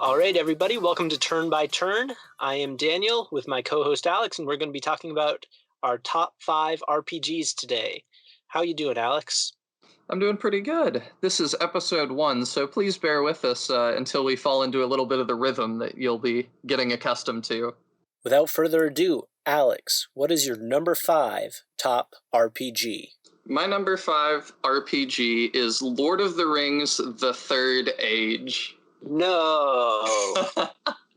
All right, everybody, welcome to Turn by Turn. I am Daniel with my co-host Alex, and we're going to be talking about our top 5 RPGs today. How you doing, Alex? I'm doing pretty good. This is episode 1, so please bear with us until we fall into a little bit of the rhythm that you'll be getting accustomed to. Without further ado, Alex, what is your number 5 top RPG? My number 5 RPG is Lord of the Rings: The Third Age. No!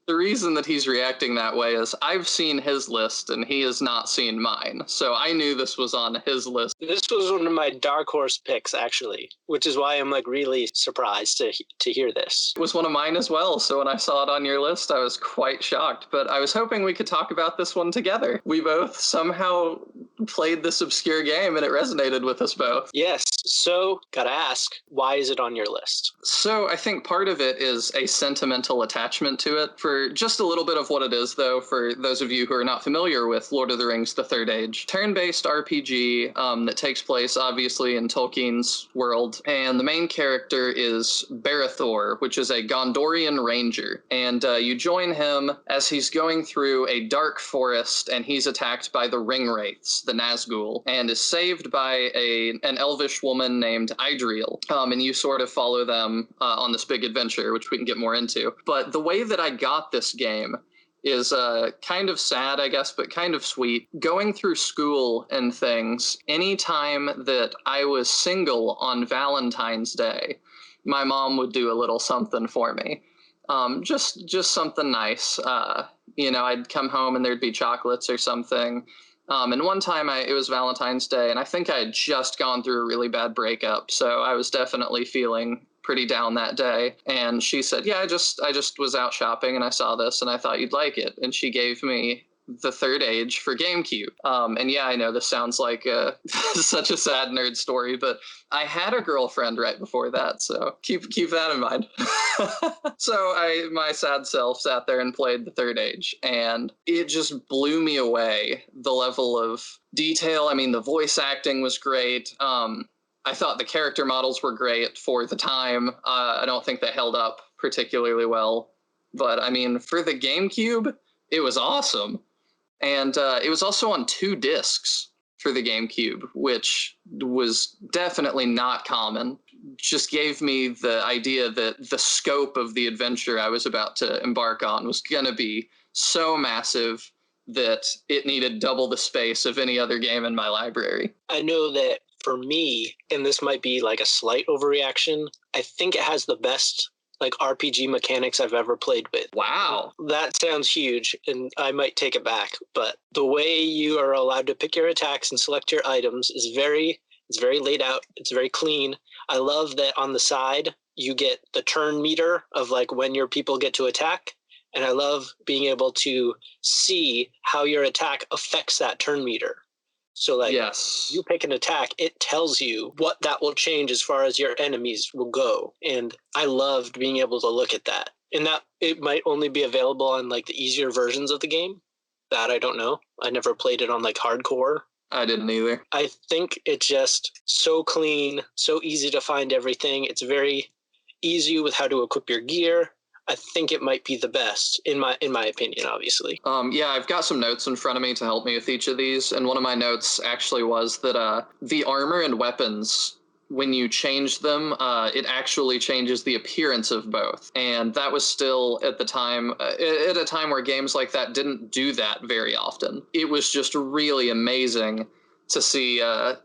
The reason that he's reacting that way is I've seen his list and he has not seen mine, so I knew this was on his list. This was one of my dark horse picks, actually, which is why I'm really surprised to hear this. It was one of mine as well, so when I saw it on your list, I was quite shocked, but I was hoping we could talk about this one together. We both somehow played this obscure game and it resonated with us both. Yes, so gotta ask, why is it on your list? So I think part of it is a sentimental attachment to it. For just a little bit of what it is, though, for those of you who are not familiar with Lord of the Rings: The Third Age, turn-based RPG that takes place, obviously, in Tolkien's world, and the main character is Barethor, which is a Gondorian ranger, and you join him as he's going through a dark forest, and he's attacked by the Ringwraiths, the Nazgul, and is saved by an elvish woman named Idriel, and you sort of follow them on this big adventure, which we can get more into. But the way that I got this game is kind of sad, I guess, but kind of sweet. Going through school and things, anytime that I was single on Valentine's Day, my mom would do a little something for me. Just something nice. I'd come home and there'd be chocolates or something. And one time it was Valentine's Day, and I think I had just gone through a really bad breakup, so I was definitely feeling pretty down that day. And she said, yeah, I just was out shopping and I saw this and I thought you'd like it. And she gave me The Third Age for GameCube. And yeah, I know this sounds like such a sad nerd story, but I had a girlfriend right before that, so keep that in mind. So my sad self sat there and played The Third Age, and it just blew me away. The level of detail, I mean, the voice acting was great. I thought the character models were great for the time. I don't think they held up particularly well, but I mean, for the GameCube, it was awesome. And it was also on 2 discs for the GameCube, which was definitely not common. Just gave me the idea that the scope of the adventure I was about to embark on was going to be so massive that it needed double the space of any other game in my library. I know that for me, and this might be like a slight overreaction, I think it has the best RPG mechanics I've ever played with. Wow. That sounds huge, and I might take it back, but the way you are allowed to pick your attacks and select your items is it's very laid out, it's very clean. I love that on the side you get the turn meter of when your people get to attack, and I love being able to see how your attack affects that turn meter. So yes, you pick an attack, it tells you what that will change as far as your enemies will go. And I loved being able to look at that. And that it might only be available on the easier versions of the game. That I don't know. I never played it on hardcore. I didn't either. I think it's just so clean, so easy to find everything. It's very easy with how to equip your gear. I think it might be the best, in my opinion, obviously. Yeah, I've got some notes in front of me to help me with each of these, and one of my notes actually was that the armor and weapons, when you change them, it actually changes the appearance of both. And that was still at the time, at a time where games like that didn't do that very often. It was just really amazing to see, I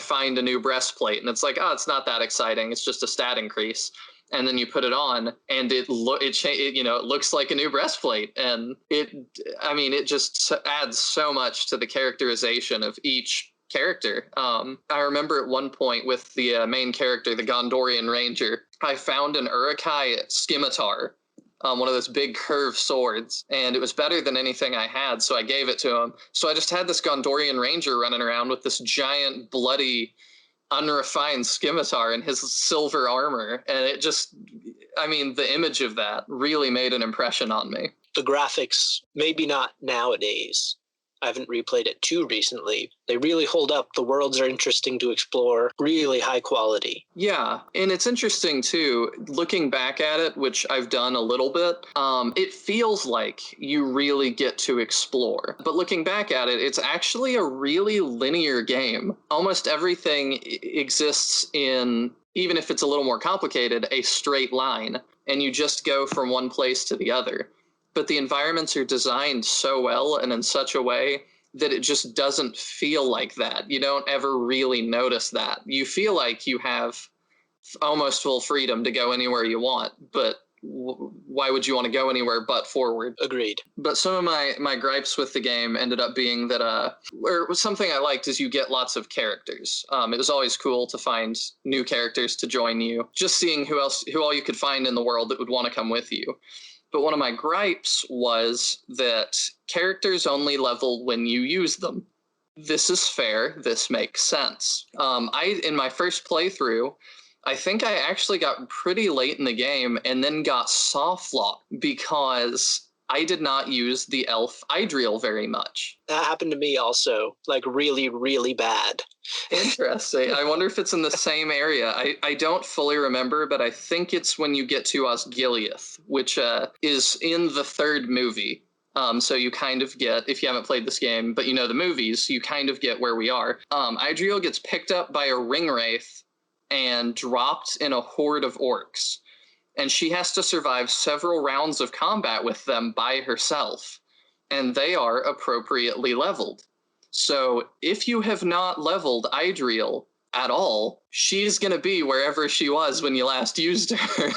find a new breastplate, and it's it's not that exciting, it's just a stat increase. And then you put it on, and it looks like a new breastplate, and it just adds so much to the characterization of each character. I remember at one point with the main character, the Gondorian Ranger, I found an Uruk-hai scimitar, one of those big curved swords, and it was better than anything I had, so I gave it to him. So I just had this Gondorian Ranger running around with this giant, bloody, unrefined scimitar in his silver armor, and it just, the image of that really made an impression on me. The graphics, maybe not nowadays, I haven't replayed it too recently. They really hold up. The worlds are interesting to explore, really high quality. Yeah, and it's interesting too, looking back at it, which I've done a little bit, it feels like you really get to explore. But looking back at it, it's actually a really linear game. Almost everything exists in, even if it's a little more complicated, a straight line, and you just go from one place to the other. But the environments are designed so well and in such a way that it just doesn't feel like that. You don't ever really notice that. You feel like you have almost full freedom to go anywhere you want, but why would you want to go anywhere but forward? Agreed. But some of my gripes with the game ended up being that, or something I liked is you get lots of characters. It was always cool to find new characters to join you. Just seeing who all you could find in the world that would want to come with you. But one of my gripes was that characters only level when you use them. This is fair. This makes sense. In my first playthrough, I think I actually got pretty late in the game and then got soft locked because I did not use the elf Idriel very much. That happened to me also, like really, really bad. Interesting. I wonder if it's in the same area. I don't fully remember, but I think it's when you get to Osgiliath, which is in the third movie. So you kind of get, if you haven't played this game, but you know the movies, you kind of get where we are. Idriel gets picked up by a ringwraith and dropped in a horde of orcs. And she has to survive several rounds of combat with them by herself. And they are appropriately leveled. So if you have not leveled Idriel at all, she's going to be wherever she was when you last used her.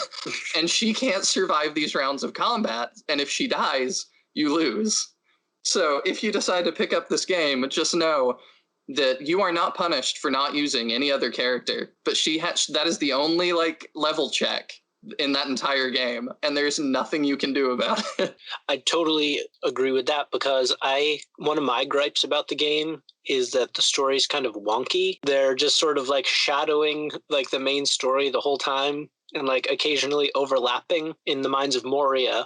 And she can't survive these rounds of combat. And if she dies, you lose. So if you decide to pick up this game, just know that you are not punished for not using any other character. But that is the only level check in that entire game, and there's nothing you can do about it. I totally agree with that because one of my gripes about the game is that the story is kind of wonky. They're just sort of shadowing the main story the whole time and occasionally overlapping. In the Mines of Moria,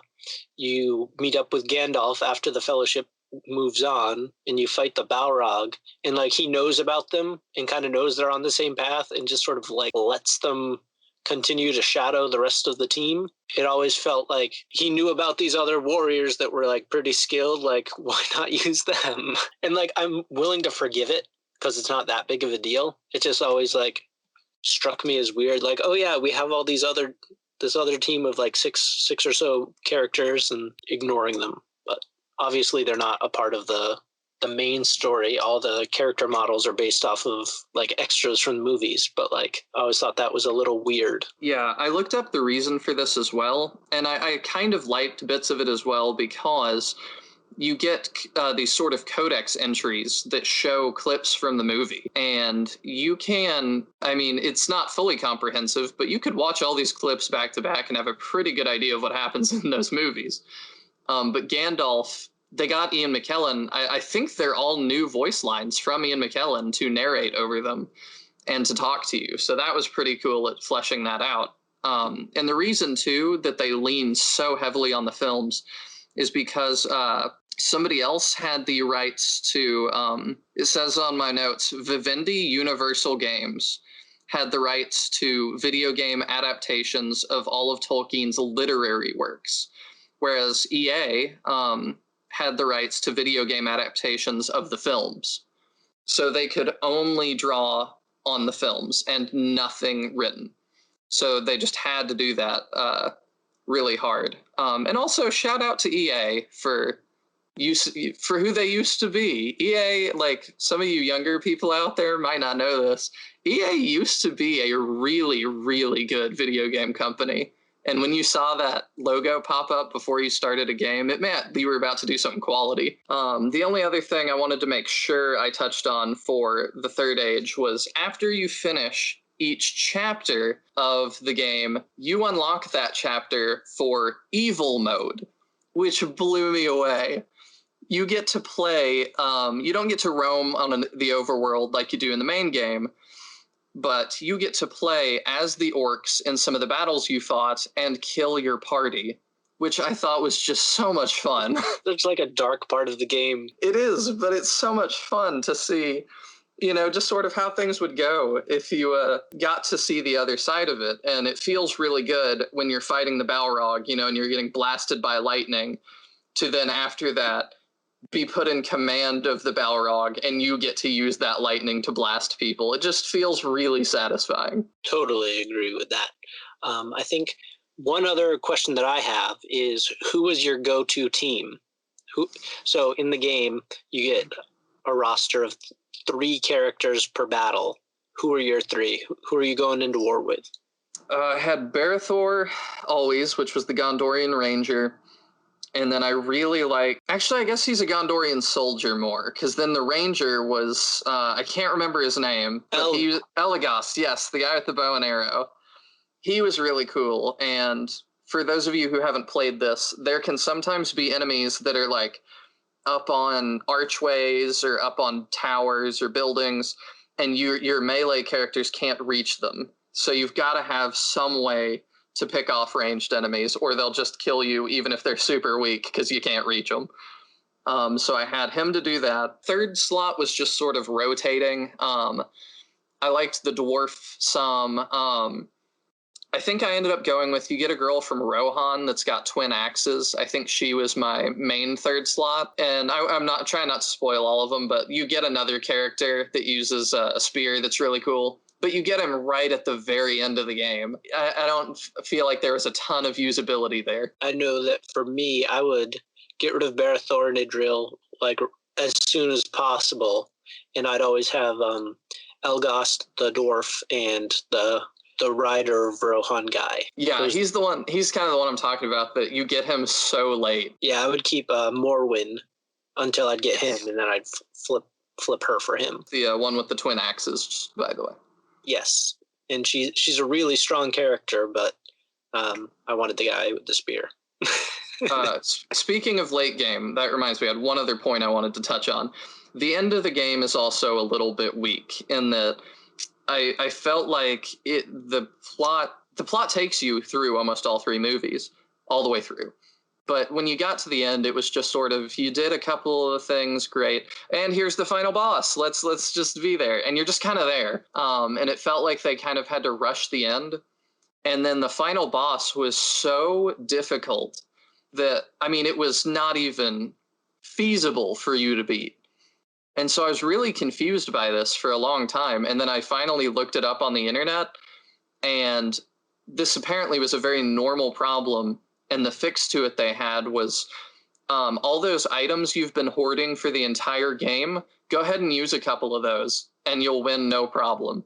you meet up with Gandalf after the Fellowship moves on and you fight the Balrog, and he knows about them and kind of knows they're on the same path and just sort of lets them continue to shadow the rest of the team. It always felt like he knew about these other warriors that were pretty skilled. Why not use them? And I'm willing to forgive it because it's not that big of a deal. It just always struck me as weird. Oh yeah, we have all this other team of six or so characters and ignoring them. But obviously they're not a part of the main story. All the character models are based off of extras from the movies, but I always thought that was a little weird. Yeah, I looked up the reason for this as well, and I kind of liked bits of it as well because you get these sort of codex entries that show clips from the movie, and you can, it's not fully comprehensive, but you could watch all these clips back to back and have a pretty good idea of what happens in those movies. But Gandalf, they got Ian McKellen. I think they're all new voice lines from Ian McKellen to narrate over them and to talk to you. So that was pretty cool at fleshing that out. And the reason, too, that they lean so heavily on the films is because somebody else had the rights to, it says on my notes, Vivendi Universal Games had the rights to video game adaptations of all of Tolkien's literary works, whereas EA had the rights to video game adaptations of the films. So they could only draw on the films and nothing written. So they just had to do that really hard. And also shout out to EA for who they used to be. EA, some of you younger people out there might not know this, EA used to be a really, really good video game company. And when you saw that logo pop up before you started a game, it meant you were about to do something quality. The only other thing I wanted to make sure I touched on for the Third Age was after you finish each chapter of the game, you unlock that chapter for evil mode, which blew me away. You get to play, you don't get to roam on the overworld like you do in the main game, but you get to play as the orcs in some of the battles you fought and kill your party. which I thought was just so much fun. It's like a dark part of the game. It is, but it's so much fun to see, just sort of how things would go if you got to see the other side of it. And it feels really good when you're fighting the Balrog, and you're getting blasted by lightning, to then after that be put in command of the Balrog and you get to use that lightning to blast people. It just feels really satisfying. Totally agree with that. I think one other question that I have is, who was your go-to team? So in the game, you get a roster of 3 characters per battle. Who are your 3? Who are you going into war with? I had Barithor always, which was the Gondorian Ranger. And then I really actually, I guess he's a Gondorian soldier more, because then the Ranger was, I can't remember his name, but he was Elagast, yes, the guy with the bow and arrow. He was really cool, and for those of you who haven't played this, there can sometimes be enemies that are up on archways or up on towers or buildings, and your melee characters can't reach them. So you've got to have some way to pick off ranged enemies, or they'll just kill you even if they're super weak because you can't reach them. So I had him to do that. Third slot was just sort of rotating. I liked the dwarf some. I think I ended up going with, you get a girl from Rohan that's got twin axes. I think she was my main third slot. And I'm not trying not to spoil all of them, but you get another character that uses a spear that's really cool. But you get him right at the very end of the game. I don't feel like there was a ton of usability there. I know that for me, I would get rid of Barithor and Idril as soon as possible, and I'd always have Elgast the dwarf and the rider of Rohan guy. Yeah, he's the one. He's kind of the one I'm talking about. That you get him so late. Yeah, I would keep Morwen until I'd get him, and then I'd flip her for him. The one with the twin axes, by the way. Yes, and she's a really strong character, but I wanted the guy with the spear. Speaking of late game, that reminds me, I had one other point I wanted to touch on. The end of the game is also a little bit weak in that I felt like the plot takes you through almost all 3 movies, all the way through. But when you got to the end, it was just sort of, you did a couple of things, great, and here's the final boss. Let's just be there. And you're just kind of there. And it felt like they kind of had to rush the end. And then the final boss was so difficult that, it was not even feasible for you to beat. And so I was really confused by this for a long time. And then I finally looked it up on the internet, and this apparently was a very normal problem. And the fix to it they had was, all those items you've been hoarding for the entire game, go ahead and use a couple of those, and you'll win no problem.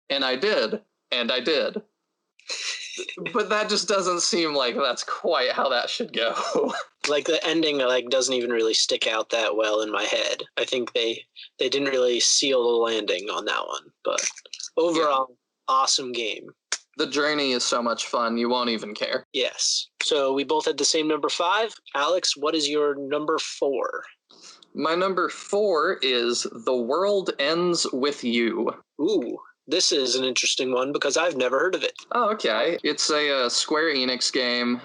And I did. But that just doesn't seem like that's quite how that should go. The ending doesn't even really stick out that well in my head. I think they didn't really seal the landing on that one. But overall, Awesome game. The journey is so much fun, you won't even care. Yes. So we both had the same number 5. Alex, what is your number 4? My number 4 is The World Ends With You. Ooh, this is an interesting one because I've never heard of it. Oh, okay. It's a Square Enix game,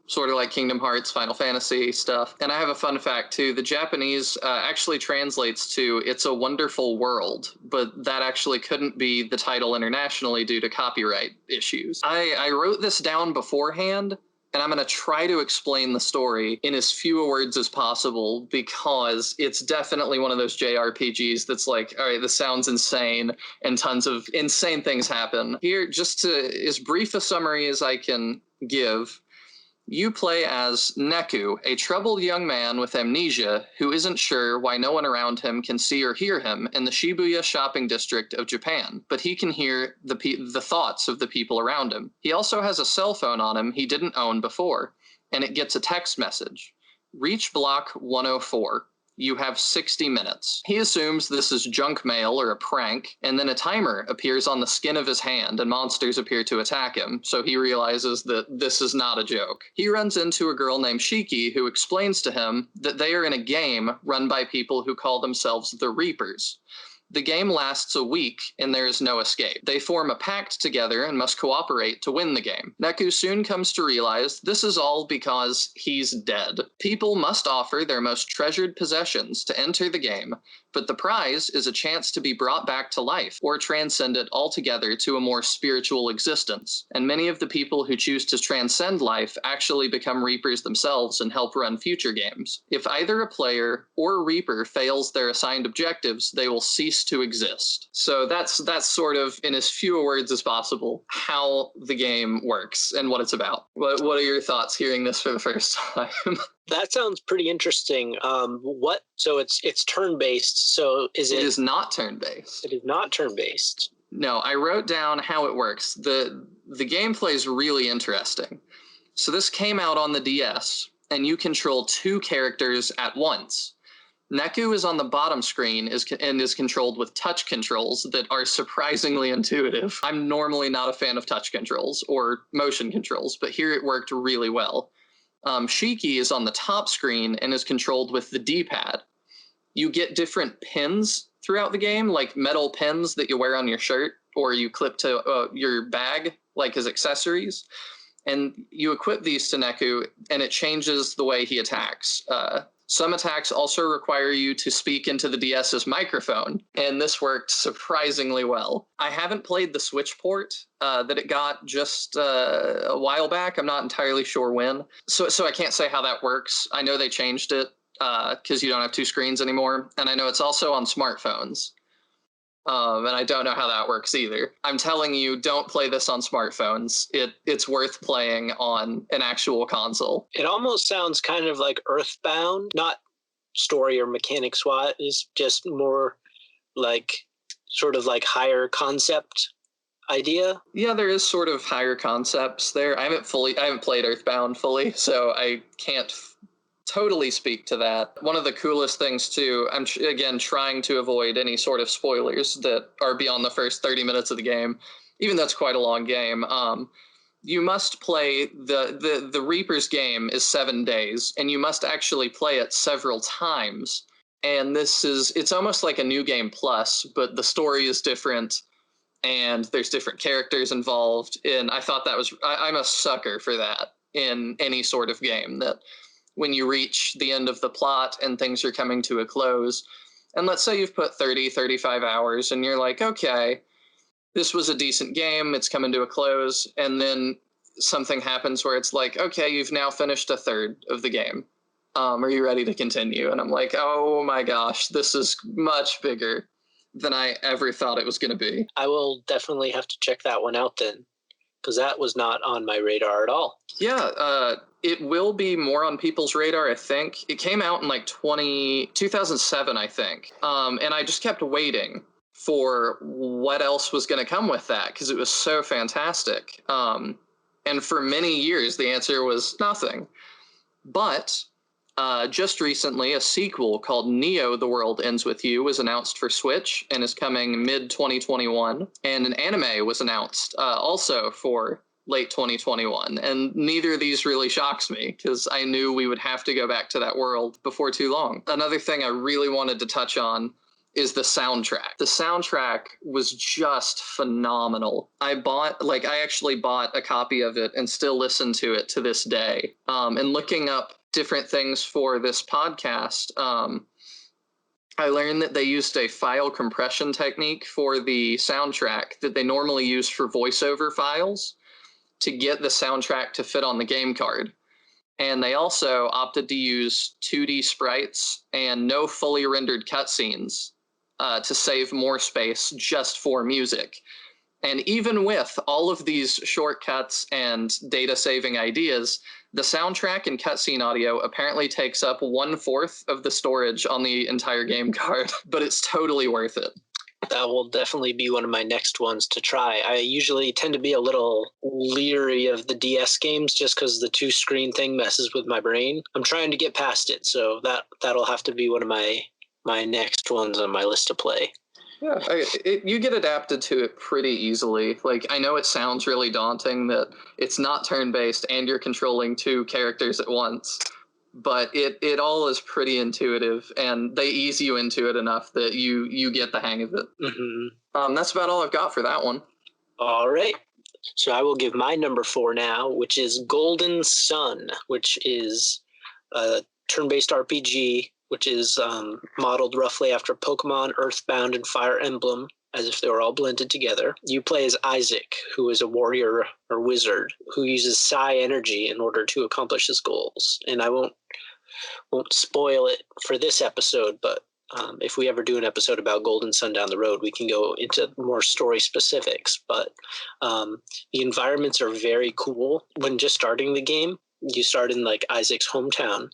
sort of like Kingdom Hearts, Final Fantasy stuff. And I have a fun fact, too. The Japanese actually translates to It's a Wonderful World, but that actually couldn't be the title internationally due to copyright issues. I wrote this down beforehand, and I'm going to try to explain the story in as few words as possible because it's definitely one of those JRPGs that's like, all right, this sounds insane, and tons of insane things happen. Here, just to as brief a summary as I can give, you play as Neku, a troubled young man with amnesia who isn't sure why no one around him can see or hear him in the Shibuya shopping district of Japan, but he can hear the thoughts of the people around him. He also has a cell phone on him he didn't own before, and it gets a text message. Reach block 104. You have 60 minutes. He assumes this is junk mail or a prank, and then a timer appears on the skin of his hand and monsters appear to attack him, so he realizes that this is not a joke. He runs into a girl named Shiki who explains to him that they are in a game run by people who call themselves the Reapers. The game lasts a week, and there is no escape. They form a pact together and must cooperate to win the game. Neku soon comes to realize this is all because he's dead. People must offer their most treasured possessions to enter the game, but the prize is a chance to be brought back to life or transcend it altogether to a more spiritual existence. And many of the people who choose to transcend life actually become Reapers themselves and help run future games. If either a player or a Reaper fails their assigned objectives, they will cease to exist. So that's sort of, in as few words as possible, how the game works and what it's about. What are your thoughts hearing this for the first time? That sounds pretty interesting. So it's turn-based, so is it... It is not turn-based. It is not turn-based. No, I wrote down how it works. The gameplay is really interesting. So this came out on the DS, and you control 2 characters at once. Neku is on the bottom screen and is controlled with touch controls that are surprisingly intuitive. I'm normally not a fan of touch controls or motion controls, but here it worked really well. Shiki is on the top screen and is controlled with the D-pad. You get different pins throughout the game, like metal pins that you wear on your shirt or you clip to your bag, like as accessories. And you equip these to Neku, and it changes the way he attacks. Some attacks also require you to speak into the DS's microphone, and this worked surprisingly well. I haven't played the Switch port that it got just a while back. I'm not entirely sure when. So I can't say how that works. I know they changed it because you don't have 2 screens anymore, and I know it's also on smartphones. And I don't know how that works either. I'm telling you, don't play this on smartphones. It's worth playing on an actual console. It almost sounds kind of like Earthbound, not story or mechanics-wise, just more like sort of like higher concept idea. Yeah, there is sort of higher concepts there. I haven't played Earthbound fully, so I can't totally speak to that. One of the coolest things too, I'm again trying to avoid any sort of spoilers that are beyond the first 30 minutes of the game, even though it's quite a long game. You must play the Reaper's game is 7 days, and you must actually play it several times. And it's almost like a new game plus, but the story is different and there's different characters involved. And I thought I'm a sucker for that in any sort of game, that when you reach the end of the plot and things are coming to a close, and let's say you've put 30, 35 hours and you're like, okay, this was a decent game, it's coming to a close, and then something happens where it's like, okay, you've now finished a third of the game. Are you ready to continue? And I'm like, oh my gosh, this is much bigger than I ever thought it was going to be. I will definitely have to check that one out then, because that was not on my radar at all. Yeah, it will be more on people's radar, I think. It came out in like 2007, I think. And I just kept waiting for what else was going to come with that, because it was so fantastic. And for many years, the answer was nothing. But just recently, a sequel called Neo: The World Ends With You was announced for Switch and is coming mid-2021. And an anime was announced also for late 2021. And neither of these really shocks me, because I knew we would have to go back to that world before too long. Another thing I really wanted to touch on is the soundtrack. The soundtrack was just phenomenal. I actually bought a copy of it and still listen to it to this day. And looking up different things for this podcast, I learned that they used a file compression technique for the soundtrack that they normally use for voiceover files to get the soundtrack to fit on the game card. And they also opted to use 2D sprites and no fully rendered cutscenes to save more space just for music. And even with all of these shortcuts and data saving ideas, the soundtrack and cutscene audio apparently takes up 1/4 of the storage on the entire game card, but it's totally worth it. That will definitely be one of my next ones to try. I usually tend to be a little leery of the DS games just because the 2-screen thing messes with my brain. I'm trying to get past it, so that'll have to be one of my next ones on my list to play. Yeah, you get adapted to it pretty easily. Like, I know it sounds really daunting that it's not turn-based and you're controlling 2 characters at once, but it all is pretty intuitive, and they ease you into it enough that you get the hang of it. That's about all I've got for that one. All right. So I will give my number 4 now, which is Golden Sun, which is a turn-based RPG, which is modeled roughly after Pokemon, Earthbound, and Fire Emblem, as if they were all blended together. You play as Isaac, who is a warrior or wizard who uses psi energy in order to accomplish his goals. And I won't spoil it for this episode, but if we ever do an episode about Golden Sun down the road, we can go into more story specifics. But the environments are very cool. When just starting the game, you start in like Isaac's hometown,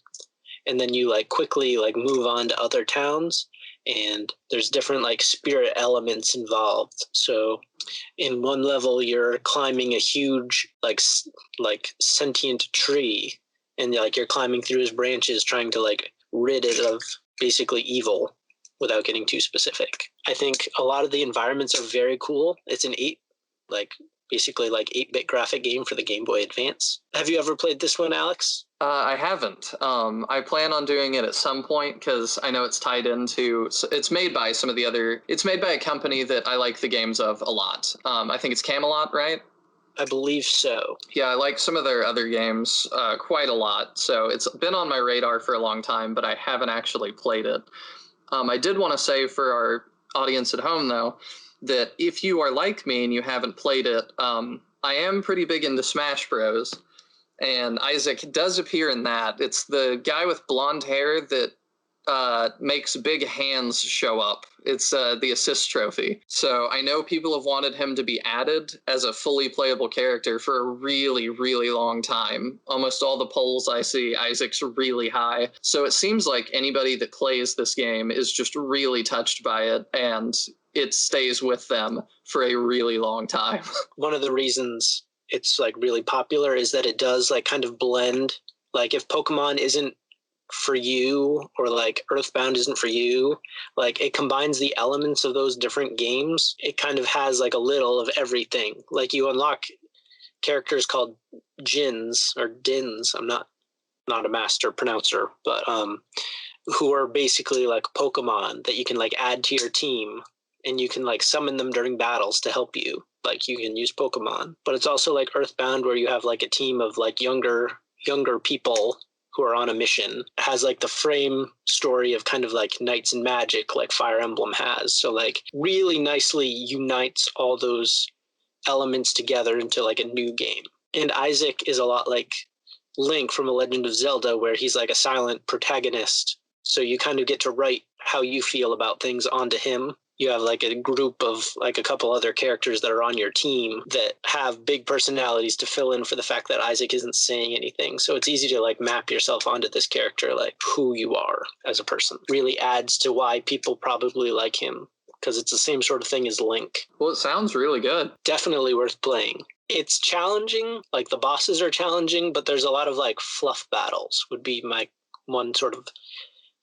and then you like quickly like move on to other towns, and there's different like spirit elements involved. So in one level, you're climbing a huge like sentient tree, and like you're climbing through his branches trying to like rid it of basically evil without getting too specific. I think a lot of the environments are very cool. It's an 8-bit graphic game for the Game Boy Advance. Have you ever played this one, Alex? I haven't. I plan on doing it at some point because I know it's tied into. It's made by It's made by a company that I like the games of a lot. I think it's Camelot, right? I believe so. Yeah, I like some of their other games quite a lot. So it's been on my radar for a long time, but I haven't actually played it. I did want to say for our audience at home, though, that if you are like me and you haven't played it, I am pretty big into Smash Bros. And Isaac does appear in that. It's the guy with blonde hair that makes big hands show up. It's the assist trophy. So I know people have wanted him to be added as a fully playable character for a really, really long time. Almost all the polls I see, Isaac's really high. So it seems like anybody that plays this game is just really touched by it, and it stays with them for a really long time. One of the reasons it's like really popular is that it does like kind of blend. Like if Pokemon isn't for you, or like Earthbound isn't for you, like it combines the elements of those different games. It kind of has like a little of everything. Like you unlock characters called Jins or Dins. I'm not a master pronouncer, but who are basically like Pokemon that you can like add to your team, and you can like summon them during battles to help you. Like you can use Pokemon. But it's also like Earthbound, where you have like a team of like younger people who are on a mission. It has like the frame story of kind of like Knights and Magic, like Fire Emblem has. So like really nicely unites all those elements together into like a new game. And Isaac is a lot like Link from A Legend of Zelda, where he's like a silent protagonist. So you kind of get to write how you feel about things onto him. You have like a group of like a couple other characters that are on your team that have big personalities to fill in for the fact that Isaac isn't saying anything. So it's easy to like map yourself onto this character, like who you are as a person. Really adds to why people probably like him, because it's the same sort of thing as Link. Well, it sounds really good. Definitely worth playing. It's challenging, like the bosses are challenging, but there's a lot of like fluff battles would be my one sort of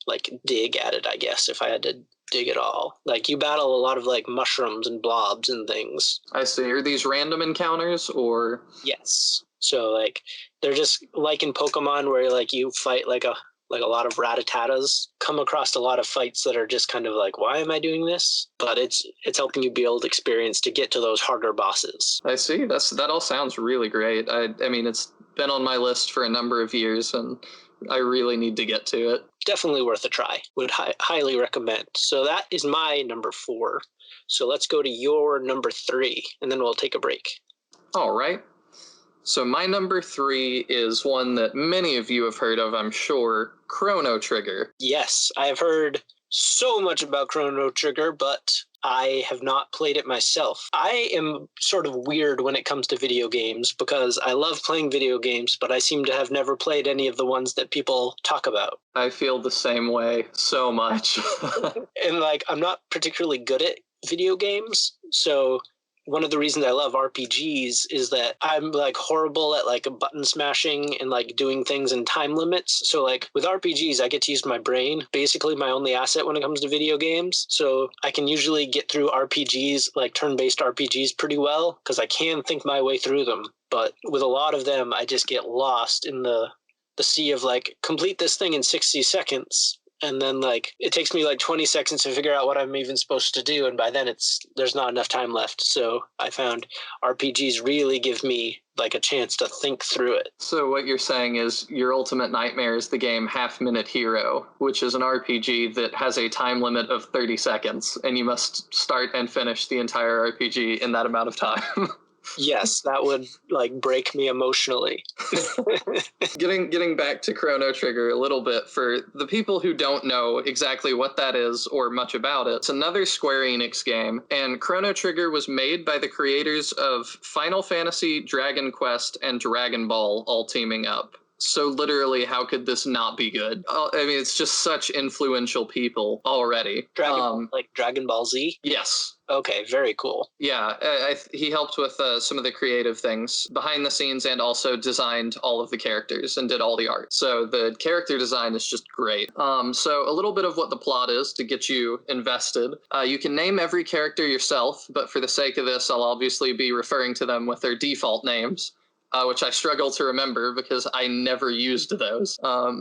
like dig at it, I guess, if I had to dig it all. Like you battle a lot of like mushrooms and blobs and things. I see. Are these random encounters or? Yes. So like they're just like in Pokemon, where like you fight like a lot of Rattatas. Come across a lot of fights that are just kind of like, why am I doing this? But it's helping you build experience to get to those harder bosses. I see. That all sounds really great. I mean, it's been on my list for a number of years, and I really need to get to it. Definitely worth a try. Would highly recommend. So that is my number 4. So let's go to your number 3, and then we'll take a break. All right. So my number 3 is one that many of you have heard of, I'm sure, Chrono Trigger. Yes, I have heard so much about Chrono Trigger, but I have not played it myself. I am sort of weird when it comes to video games because I love playing video games, but I seem to have never played any of the ones that people talk about. I feel the same way so much. And like, I'm not particularly good at video games, so one of the reasons I love RPGs is that I'm like horrible at like button smashing and like doing things in time limits. So like with RPGs, I get to use my brain, basically my only asset when it comes to video games. So I can usually get through RPGs, like turn-based RPGs, pretty well because I can think my way through them. But with a lot of them, I just get lost in the the sea of like, complete this thing in 60 seconds. And then like it takes me like 20 seconds to figure out what I'm even supposed to do, and by then there's not enough time left. So I found RPGs really give me like a chance to think through it. So what you're saying is your ultimate nightmare is the game Half Minute Hero, which is an RPG that has a time limit of 30 seconds, and you must start and finish the entire RPG in that amount of time. Yes, that would like break me emotionally. Getting back to Chrono Trigger a little bit, for the people who don't know exactly what that is or much about it, it's another Square Enix game, and Chrono Trigger was made by the creators of Final Fantasy, Dragon Quest, and Dragon Ball all teaming up. So literally, how could this not be good? I mean, it's just such influential people already. Like Dragon Ball Z? Yes. Okay, very cool. Yeah, he helped with some of the creative things behind the scenes and also designed all of the characters and did all the art. So the character design is just great. So a little bit of what the plot is to get you invested. You can name every character yourself, but for the sake of this, I'll obviously be referring to them with their default names. Which I struggle to remember because I never used those.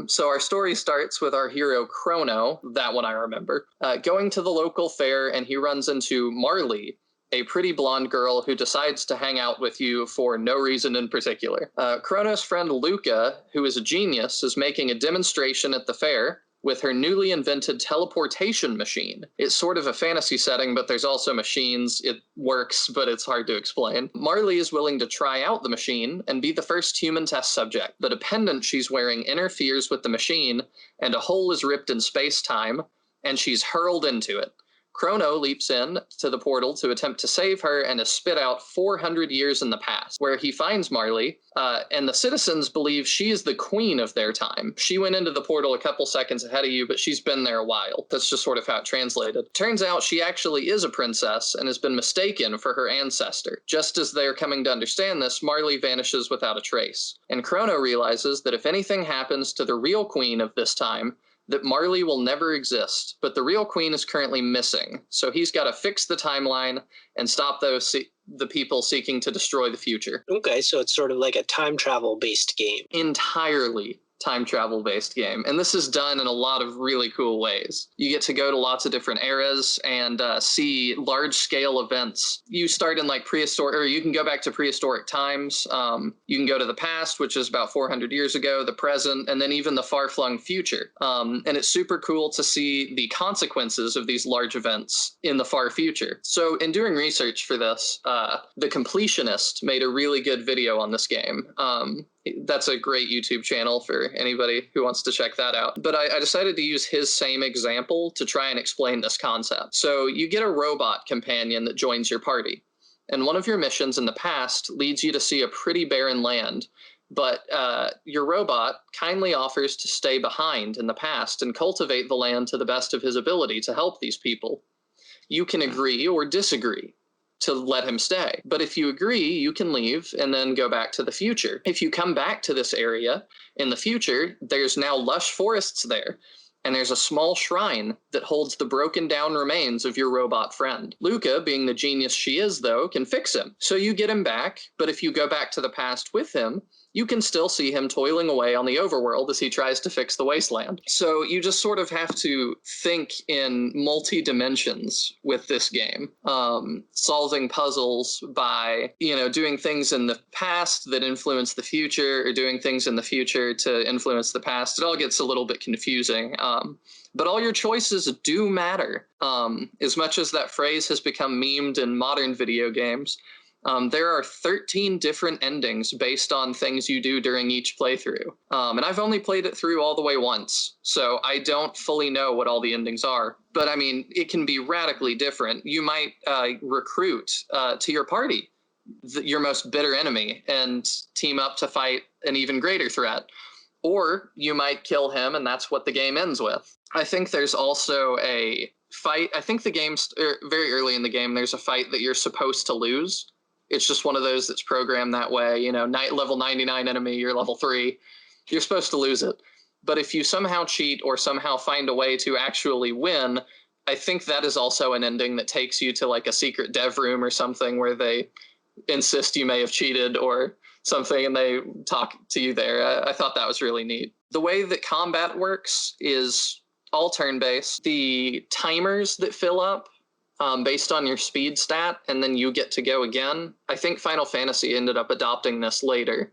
So our story starts with our hero Chrono, that one I remember, going to the local fair, and he runs into Marley, a pretty blonde girl who decides to hang out with you for no reason in particular. Chrono's friend Luca, who is a genius, is making a demonstration at the fair with her newly invented teleportation machine. It's sort of a fantasy setting, but there's also machines. It works, but it's hard to explain. Marley is willing to try out the machine and be the first human test subject, but a pendant she's wearing interferes with the machine, and a hole is ripped in space-time, and she's hurled into it. Chrono leaps in to the portal to attempt to save her and is spit out 400 years in the past, where he finds Marley, and the citizens believe she is the queen of their time. She went into the portal a couple seconds ahead of you, but she's been there a while. That's just sort of how it translated. Turns out she actually is a princess and has been mistaken for her ancestor. Just as they're coming to understand this, Marley vanishes without a trace. And Chrono realizes that if anything happens to the real queen of this time, that Marley will never exist, but the real queen is currently missing. So he's got to fix the timeline and stop the people seeking to destroy the future. Okay, so it's sort of like a time travel based game. Entirely time travel based game, and this is done in a lot of really cool ways. You get to go to lots of different eras and see large scale events. You start in like prehistoric, or you can go back to prehistoric times. You can go to the past, which is about 400 years ago, the present, and then even the far flung future. And it's super cool to see the consequences of these large events in the far future. So in doing research for this, The Completionist made a really good video on this game. That's a great YouTube channel for anybody who wants to check that out. But I decided to use his same example to try and explain this concept. So you get a robot companion that joins your party. And one of your missions in the past leads you to see a pretty barren land. But your robot kindly offers to stay behind in the past and cultivate the land to the best of his ability to help these people. You can agree or disagree to let him stay. But if you agree, you can leave and then go back to the future. If you come back to this area in the future, there's now lush forests there, and there's a small shrine that holds the broken down remains of your robot friend. Luca, being the genius she is, though, can fix him. So you get him back, but if you go back to the past with him, you can still see him toiling away on the overworld as he tries to fix the wasteland. So you just sort of have to think in multi-dimensions with this game, solving puzzles by, doing things in the past that influence the future, or doing things in the future to influence the past. It all gets a little bit confusing. But all your choices do matter. As much as that phrase has become memed in modern video games, there are 13 different endings based on things you do during each playthrough. And I've only played it through all the way once, so I don't fully know what all the endings are. But I mean, it can be radically different. You might recruit to your party your most bitter enemy and team up to fight an even greater threat. Or you might kill him, and that's what the game ends with. I think there's also a fight. I think the game's very early in the game, there's a fight that you're supposed to lose. It's just one of those that's programmed that way. Level 99 enemy, you're level 3. You're supposed to lose it. But if you somehow cheat or somehow find a way to actually win, I think that is also an ending that takes you to like a secret dev room or something where they insist you may have cheated or something and they talk to you there. I thought that was really neat. The way that combat works is all turn-based. The timers that fill up based on your speed stat, and then you get to go again. I think Final Fantasy ended up adopting this later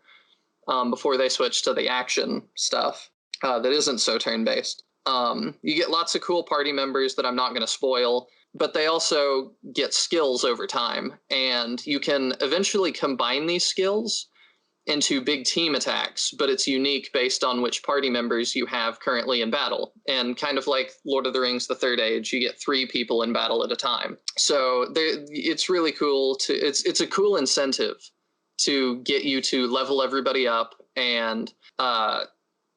before they switched to the action stuff that isn't so turn-based. You get lots of cool party members that I'm not going to spoil, but they also get skills over time, and you can eventually combine these skills into big team attacks, but it's unique based on which party members you have currently in battle. And kind of like Lord of the Rings, the Third Age, you get 3 people in battle at a time. So it's really cool it's a cool incentive to get you to level everybody up and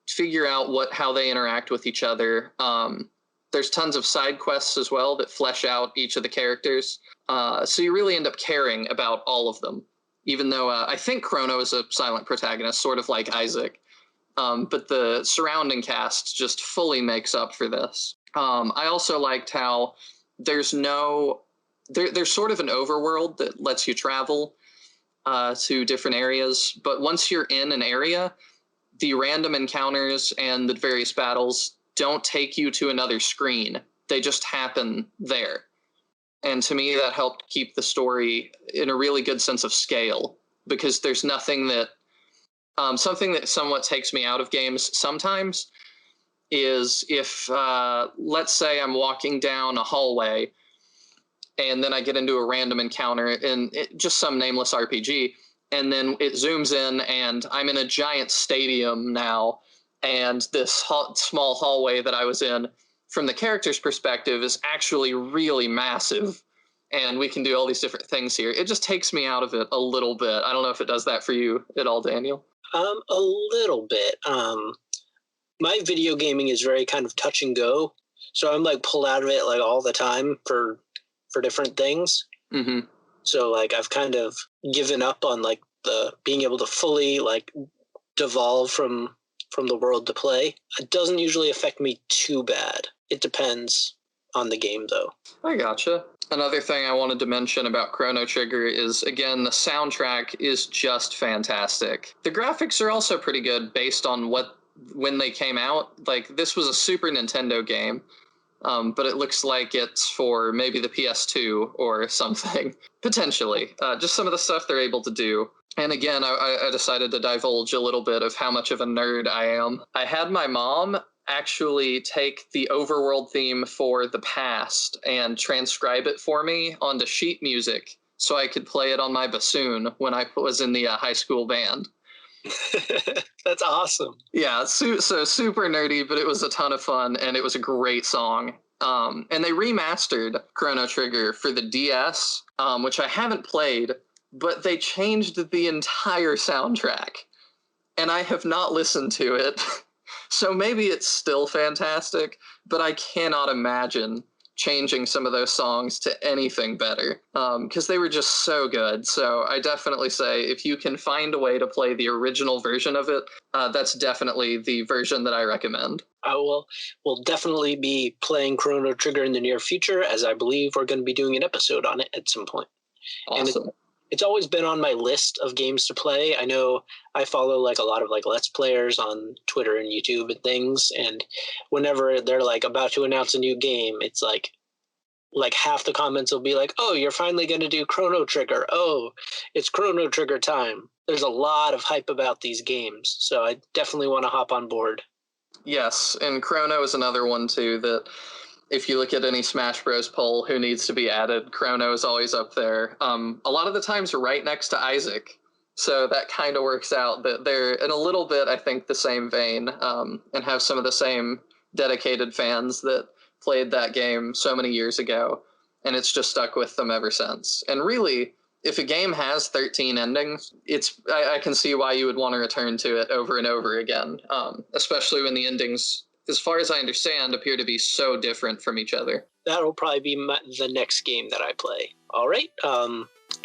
figure out how they interact with each other. There's tons of side quests as well that flesh out each of the characters. So you really end up caring about all of them. Even though I think Chrono is a silent protagonist, sort of like Isaac. But the surrounding cast just fully makes up for this. I also liked how there's sort of an overworld that lets you travel to different areas. But once you're in an area, the random encounters and the various battles don't take you to another screen. They just happen there. And to me, that helped keep the story in a really good sense of scale, because there's nothing that something that somewhat takes me out of games sometimes is if, let's say I'm walking down a hallway and then I get into a random encounter in just some nameless RPG, and then it zooms in and I'm in a giant stadium now, and this small hallway that I was in, from the character's perspective, is actually really massive, and we can do all these different things here. It just takes me out of it a little bit. I don't know if it does that for you at all, Daniel. A little bit. My video gaming is very kind of touch and go, so I'm like pulled out of it like all the time for different things. Mm-hmm. So like I've kind of given up on like the being able to fully like devolve from the world to play. It doesn't usually affect me too bad. It depends on the game, though. I gotcha. Another thing I wanted to mention about Chrono Trigger is, again, the soundtrack is just fantastic. The graphics are also pretty good based on when they came out. Like, this was a Super Nintendo game, but it looks like it's for maybe the PS2 or something, potentially. Just some of the stuff they're able to do. And again, I decided to divulge a little bit of how much of a nerd I am. I had my mom actually take the overworld theme for the past and transcribe it for me onto sheet music so I could play it on my bassoon when I was in the high school band. That's awesome. Yeah, so super nerdy, but it was a ton of fun, and it was a great song. And they remastered Chrono Trigger for the DS, which I haven't played, but they changed the entire soundtrack, and I have not listened to it. So maybe it's still fantastic, but I cannot imagine changing some of those songs to anything better, because they were just so good. So I definitely say if you can find a way to play the original version of it, that's definitely the version that I recommend. I will definitely be playing Chrono Trigger in the near future, as I believe we're going to be doing an episode on it at some point. Awesome. And it's always been on my list of games to play. I know I follow like a lot of like Let's Players on Twitter and YouTube and things, and whenever they're like about to announce a new game, it's like half the comments will be like, "Oh, you're finally going to do Chrono Trigger. Oh, it's Chrono Trigger time." There's a lot of hype about these games, so I definitely want to hop on board. Yes, and Chrono is another one too that if you look at any Smash Bros. Poll who needs to be added, Chrono is always up there. A lot of the times right next to Isaac. So that kind of works out that they're in a little bit, I think, the same vein, and have some of the same dedicated fans that played that game so many years ago, and it's just stuck with them ever since. And really, if a game has 13 endings, I can see why you would want to return to it over and over again, especially when the endings, as far as I understand, appear to be so different from each other. That'll probably be the next game that I play. All right.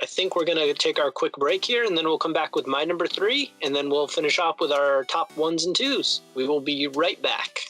I think we're going to take our quick break here, and then we'll come back with my number 3, and then we'll finish off with our top 1s and 2s. We will be right back.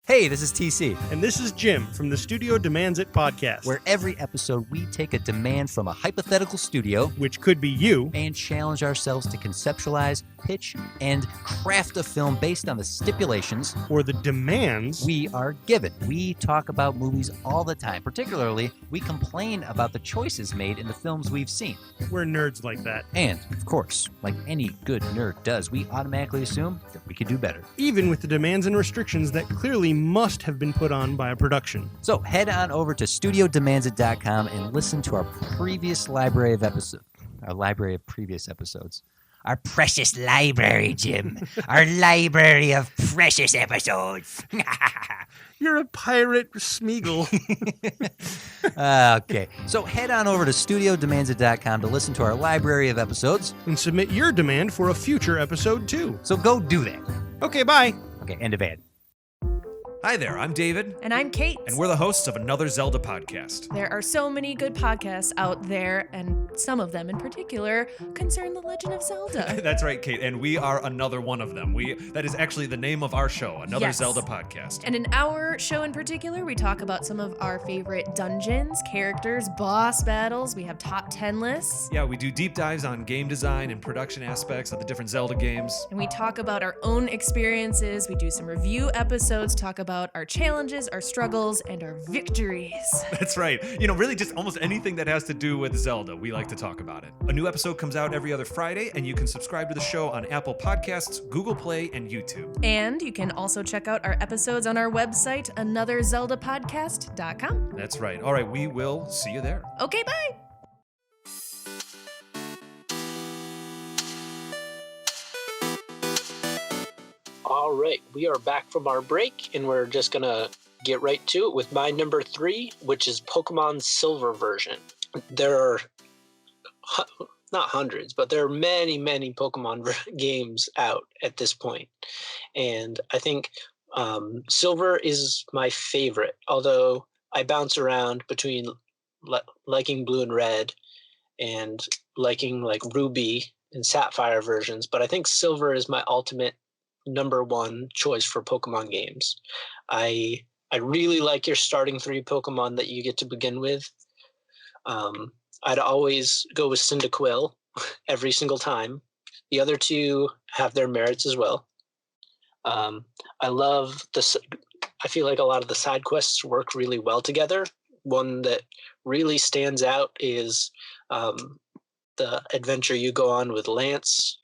Hey, this is TC. And this is Jim from the Studio Demands It podcast, Where every episode we take a demand from a hypothetical studio, which could be you, and challenge ourselves to conceptualize, pitch, and craft a film based on the stipulations or the demands we are given. We talk about movies all the time. Particularly, we complain about the choices made in the films we've seen. We're nerds like that. And, of course, like any good nerd does, we automatically assume that we could do better. Even with the demands and restrictions that clearly must have been put on by a production. So head on over to studiodemandsit.com and listen to our previous library of episodes. Our library of previous episodes. Our precious library, Jim. Our library of precious episodes. You're a pirate, Smeagol. Okay, so head on over to studiodemandsit.com to listen to our library of episodes. And submit your demand for a future episode, too. So go do that. Okay, bye. Okay, end of ad. Hi there, I'm David. And I'm Kate. And we're the hosts of another Zelda podcast. There are so many good podcasts out there, and some of them in particular concern The Legend of Zelda. That's right, Kate, and we are another one of them. That is actually the name of our show, Another Yes. Zelda podcast. And in our show in particular, we talk about some of our favorite dungeons, characters, boss battles. We have top 10 lists. Yeah, we do deep dives on game design and production aspects of the different Zelda games. And we talk about our own experiences. We do some review episodes, talk about our challenges, our struggles, and our victories. That's right. Really just almost anything that has to do with Zelda, we like to talk about it. A new episode comes out every other Friday, and you can subscribe to the show on Apple Podcasts, Google Play, and YouTube. And you can also check out our episodes on our website, anotherzeldapodcast.com. That's right. All right, we will see you there. Okay, bye! All right, we are back from our break, and we're just gonna get right to it with my number 3, which is Pokemon Silver version. There are not hundreds, but there are many, many Pokemon games out at this point, and I think Silver is my favorite. Although I bounce around between liking Blue and Red and liking like Ruby and Sapphire versions, but I think Silver is my ultimate number one choice for Pokemon games. I really like your starting 3 Pokemon that you get to begin with. I'd always go with Cyndaquil every single time. The other 2 have their merits as well. I feel like a lot of the side quests work really well together. One that really stands out is the adventure you go on with Lance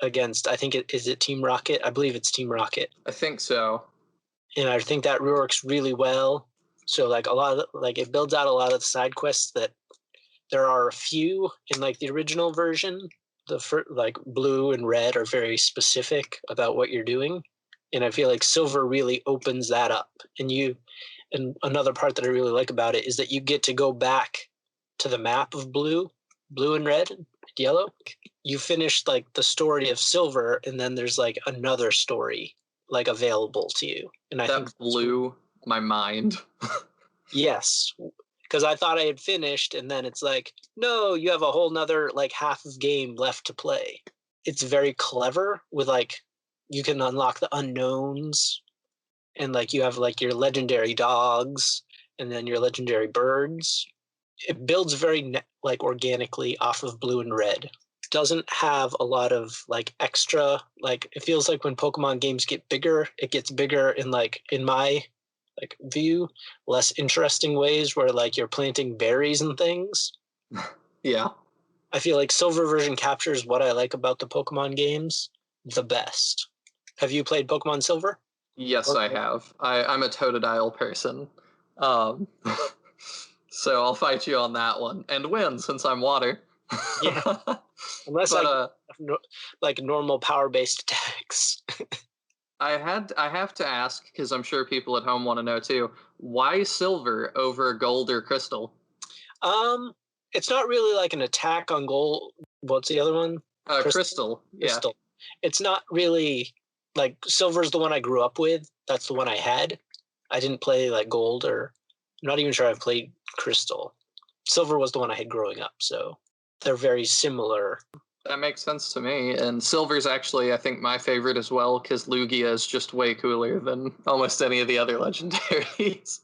against, I think is it Team Rocket? I believe it's Team Rocket. I think so. And I think that works really well. So like it builds out a lot of the side quests that there are a few in like the original version. Like Blue and Red are very specific about what you're doing. And I feel like Silver really opens that up. And another part that I really like about it is that you get to go back to the map of Blue and Red, and Yellow. You finish like the story of Silver, and then there's like another story like available to you. And I think that blew my mind. Yes, because I thought I had finished, and then it's like, no, you have a whole nother like half of game left to play. It's very clever with like you can unlock the unknowns, and like you have like your legendary dogs and then your legendary birds. It builds very like organically off of Blue and Red. Doesn't have a lot of like extra, like it feels like when Pokemon games get bigger, it gets bigger in like in my like view, less interesting ways where like you're planting berries and things. Yeah. I feel like Silver version captures what I like about the Pokemon games the best. Have you played Pokemon Silver? Yes, I have. I'm a Totodile person. So I'll fight you on that one and win since I'm water. Yeah. Unless like normal power-based attacks. I have to ask, because I'm sure people at home want to know too, why Silver over Gold or Crystal? It's not really like an attack on Gold. What's the other one? Crystal. Crystal. Yeah. It's not really like Silver's the one I grew up with. That's the one I had. I didn't play like Gold, or I'm not even sure I've played Crystal. Silver was the one I had growing up, so they're very similar. That makes sense to me. And Silver's actually, I think, my favorite as well, because Lugia is just way cooler than almost any of the other legendaries.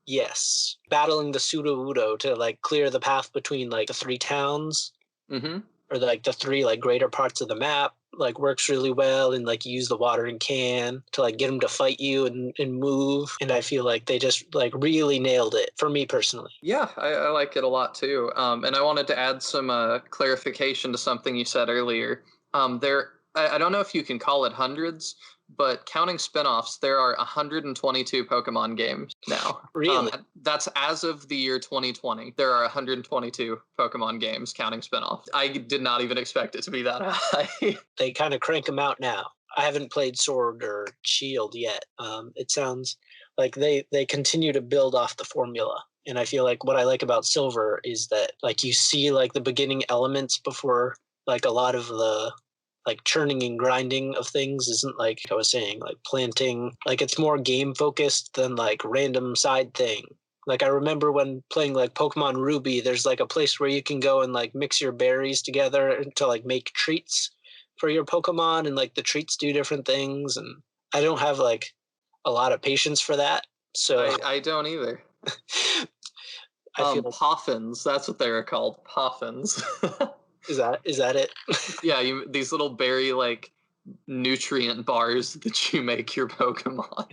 Yes. Battling the Sudowoodo to like clear the path between like the 3 towns. Mm-hmm. Or like the 3 like greater parts of the map like works really well, and like you use the watering can to like get them to fight you and move, and I feel like they just like really nailed it for me personally. Yeah, I like it a lot too. And I wanted to add some clarification to something you said earlier. I don't know if you can call it hundreds, but counting spinoffs, there are 122 Pokemon games now. Really? That's as of the year 2020. There are 122 Pokemon games counting spinoffs. I did not even expect it to be that high. They kind of crank them out now. I haven't played Sword or Shield yet. It sounds like they continue to build off the formula. And I feel like what I like about Silver is that like you see like the beginning elements before like a lot of the like churning and grinding of things isn't like I was saying, like planting, like it's more game focused than like random side thing. Like I remember when playing like Pokemon Ruby, there's like a place where you can go and like mix your berries together to like make treats for your Pokemon, and like the treats do different things, and I don't have like a lot of patience for that. So I don't either. I feel like, Poffins, that's what they were called. Poffins. is that it? Yeah, these little berry like nutrient bars that you make your Pokemon.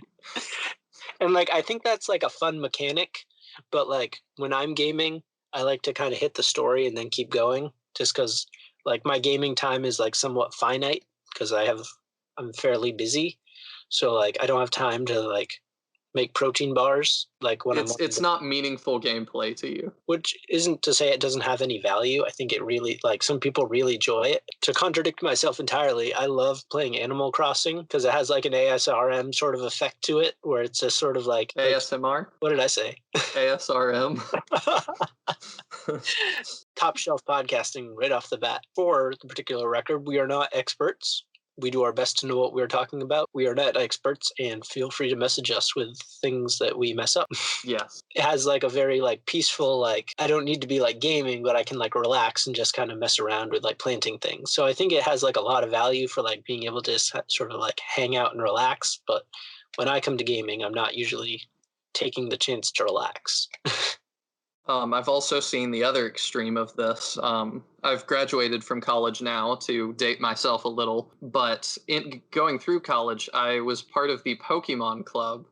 And like I think that's like a fun mechanic, but like when I'm gaming, I like to kind of hit the story and then keep going, just because like my gaming time is like somewhat finite because I'm fairly busy, so like I don't have time to like make protein bars like when it's not meaningful gameplay to you. Which isn't to say it doesn't have any value. I think it really, like, some people really enjoy it. To contradict myself entirely, I love playing Animal Crossing because it has like an ASRM sort of effect to it, where it's a sort of like ASMR. What did I say? ASRM. Top shelf podcasting right off the bat. For the particular record, we are not experts. We do our best to know what we're talking about. We are not experts, and feel free to message us with things that we mess up. Yes. It has like a very like peaceful, like I don't need to be like gaming, but I can like relax and just kind of mess around with like planting things. So I think it has like a lot of value for like being able to sort of like hang out and relax. But when I come to gaming, I'm not usually taking the chance to relax. I've also seen the other extreme of this. I've graduated from college now, to date myself a little, but in going through college, I was part of the Pokemon Club.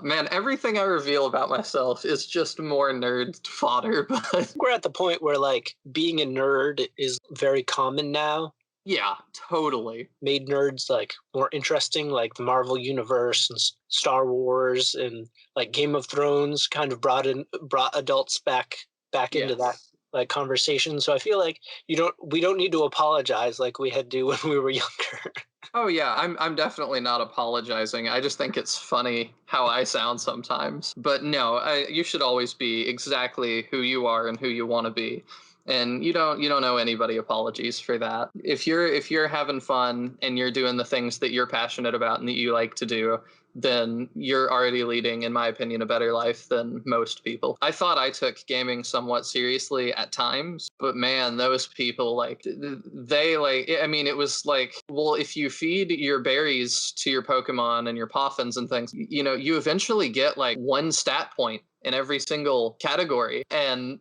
Man, everything I reveal about myself is just more nerd fodder, but We're at the point where like being a nerd is very common now. yeah, totally. Made nerds like more interesting, like the Marvel universe and Star Wars and like Game of Thrones kind of brought adults back into that like conversation. So I feel like we don't need to apologize like we had to when we were younger. Oh yeah, I'm definitely not apologizing. I just think it's funny how I sound sometimes. But no, you should always be exactly who you are and who you want to be. And you don't owe anybody apologies for that. If you're having fun and you're doing the things that you're passionate about and that you like to do, then you're already leading, in my opinion, a better life than most people. I thought I took gaming somewhat seriously at times, but man, those people, like, they, like, I mean, it was like, well, if you feed your berries to your Pokemon and your Poffins and things, you eventually get like one stat point in every single category, and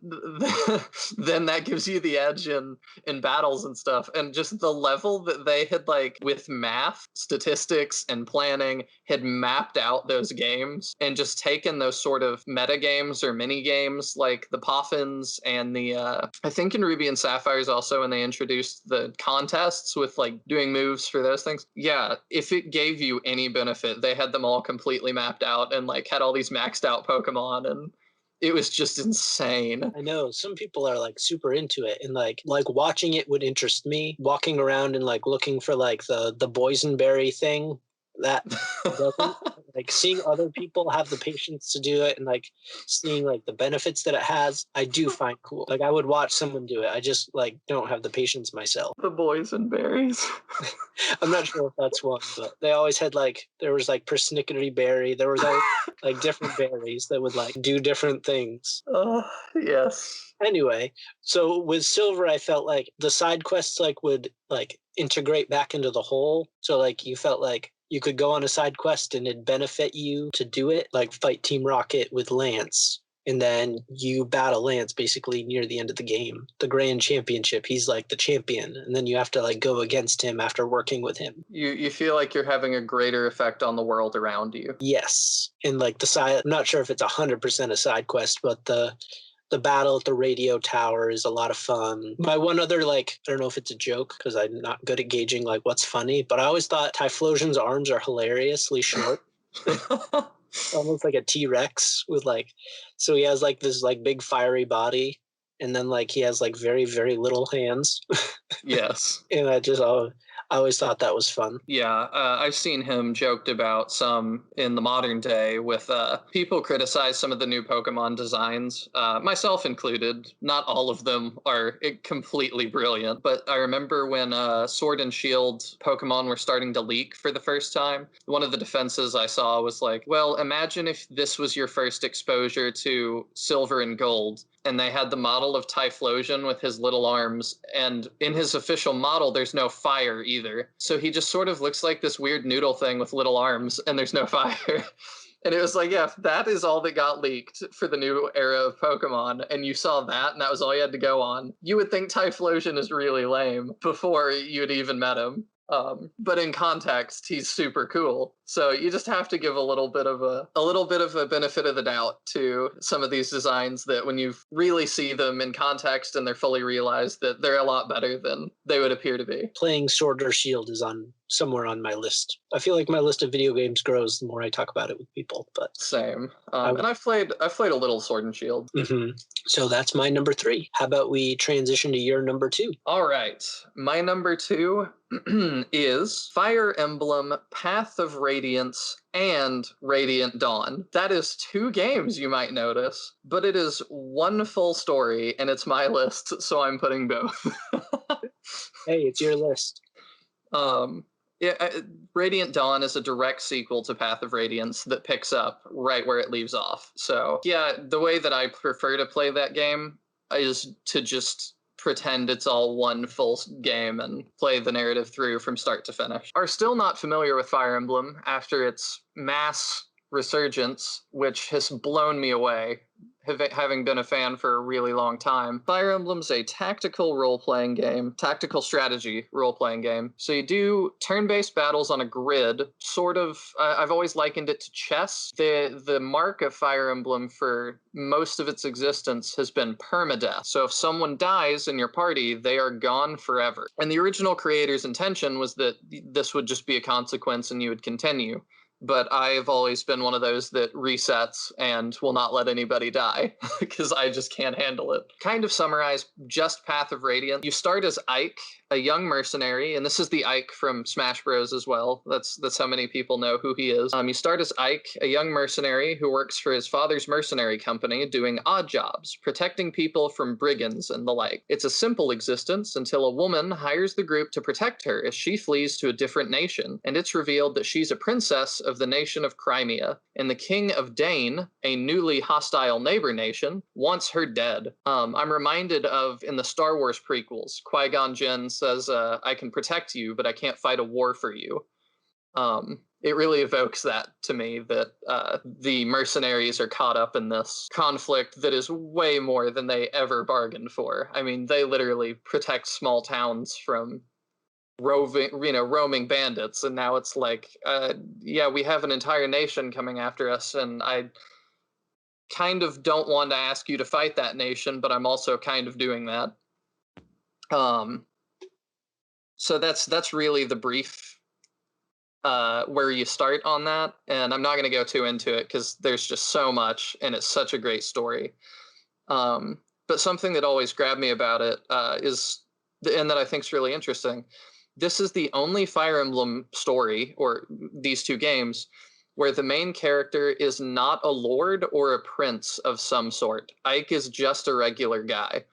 then that gives you the edge in battles and stuff. And just the level that they had, like, with math, statistics, and planning, had mapped out those games and just taken those sort of meta games or mini games like the Poffins and the I think in Ruby and Sapphires also, when they introduced the contests with like doing moves for those things. Yeah, if it gave you any benefit, they had them all completely mapped out and like had all these maxed out Pokemon, and it was just insane. I know some people are like super into it, and like watching it would interest me. Walking around and like looking for like the boysenberry thing That doesn't, like, seeing other people have the patience to do it and like seeing like the benefits that it has, I do find cool. Like I would watch someone do it. I just like don't have the patience myself. The boysenberries. I'm not sure if that's one, but they always had like there was like persnickety berry. There was always like different berries that would like do different things. Oh, yes. Anyway, so with Silver, I felt like the side quests like would like integrate back into the whole. So like you felt like you could go on a side quest and it'd benefit you to do it, like fight Team Rocket with Lance. And then you battle Lance basically near the end of the game. The Grand Championship, he's like the champion. And then you have to like go against him after working with him. You feel like you're having a greater effect on the world around you. Yes. And like the side, I'm not sure if it's 100% a side quest, but the battle at the radio tower is a lot of fun. My one other, like, I don't know if it's a joke because I'm not good at gauging like what's funny, but I always thought Typhlosion's arms are hilariously short. Almost like a T-Rex with like, so he has like this like big fiery body and then like he has like very, very little hands. Yes. And I always thought that was fun. Yeah, I've seen him joked about some in the modern day with people criticize some of the new Pokemon designs, myself included. Not all of them are completely brilliant, but I remember when Sword and Shield Pokemon were starting to leak for the first time, one of the defenses I saw was like, well, imagine if this was your first exposure to Silver and Gold, and they had the model of Typhlosion with his little arms, and in his official model, there's no fire either. So he just sort of looks like this weird noodle thing with little arms, and there's no fire. And it was like, yeah, that is all that got leaked for the new era of Pokemon, and you saw that, and that was all you had to go on. You would think Typhlosion is really lame before you had even met him. But in context, he's super cool. So you just have to give a little bit of a benefit of the doubt to some of these designs that when you really see them in context and they're fully realized that they're a lot better than they would appear to be. Playing Sword or Shield is somewhere on my list. I feel like my list of video games grows the more I talk about it with people. But same. And I've played a little Sword and Shield. Mm-hmm. So that's my number 3. How about we transition to your number 2? All right. My number 2 is Fire Emblem Path of Radiance and Radiant Dawn. That is 2 games, you might notice, but it is one full story, and it's my list, so I'm putting both. Hey, it's your list. Radiant Dawn is a direct sequel to Path of Radiance that picks up right where it leaves off. So, yeah, the way that I prefer to play that game is to just pretend it's all one full game and play the narrative through from start to finish. Are still not familiar with Fire Emblem after its mass resurgence, which has blown me away, having been a fan for a really long time. Fire Emblem's a tactical role-playing game, tactical strategy role-playing game. So you do turn-based battles on a grid, sort of, I've always likened it to chess. The mark of Fire Emblem for most of its existence has been permadeath. So if someone dies in your party, they are gone forever. And the original creator's intention was that this would just be a consequence and you would continue. But I've always been one of those that resets and will not let anybody die because I just can't handle it. Kind of summarize just Path of Radiance. You start as Ike, a young mercenary, and this is the Ike from Smash Bros. As well. That's how many people know who he is. You start as Ike, a young mercenary who works for his father's mercenary company doing odd jobs, protecting people from brigands and the like. It's a simple existence until a woman hires the group to protect her as she flees to a different nation, and it's revealed that she's a princess of the nation of Crimea, and the king of Dane, a newly hostile neighbor nation, wants her dead. I'm reminded of, in the Star Wars prequels, Qui-Gon Jinn says, I can protect you, but I can't fight a war for you. It really evokes that to me, that the mercenaries are caught up in this conflict that is way more than they ever bargained for. I mean, they literally protect small towns from roaming bandits, and now it's like, we have an entire nation coming after us, and I kind of don't want to ask you to fight that nation, but I'm also kind of doing that. So that's really the brief where you start on that, and I'm not going to go too into it because there's just so much, and it's such a great story. But something that always grabbed me about it is, and that I think is really interesting, this is the only Fire Emblem story, or these two games, where the main character is not a lord or a prince of some sort. Ike is just a regular guy.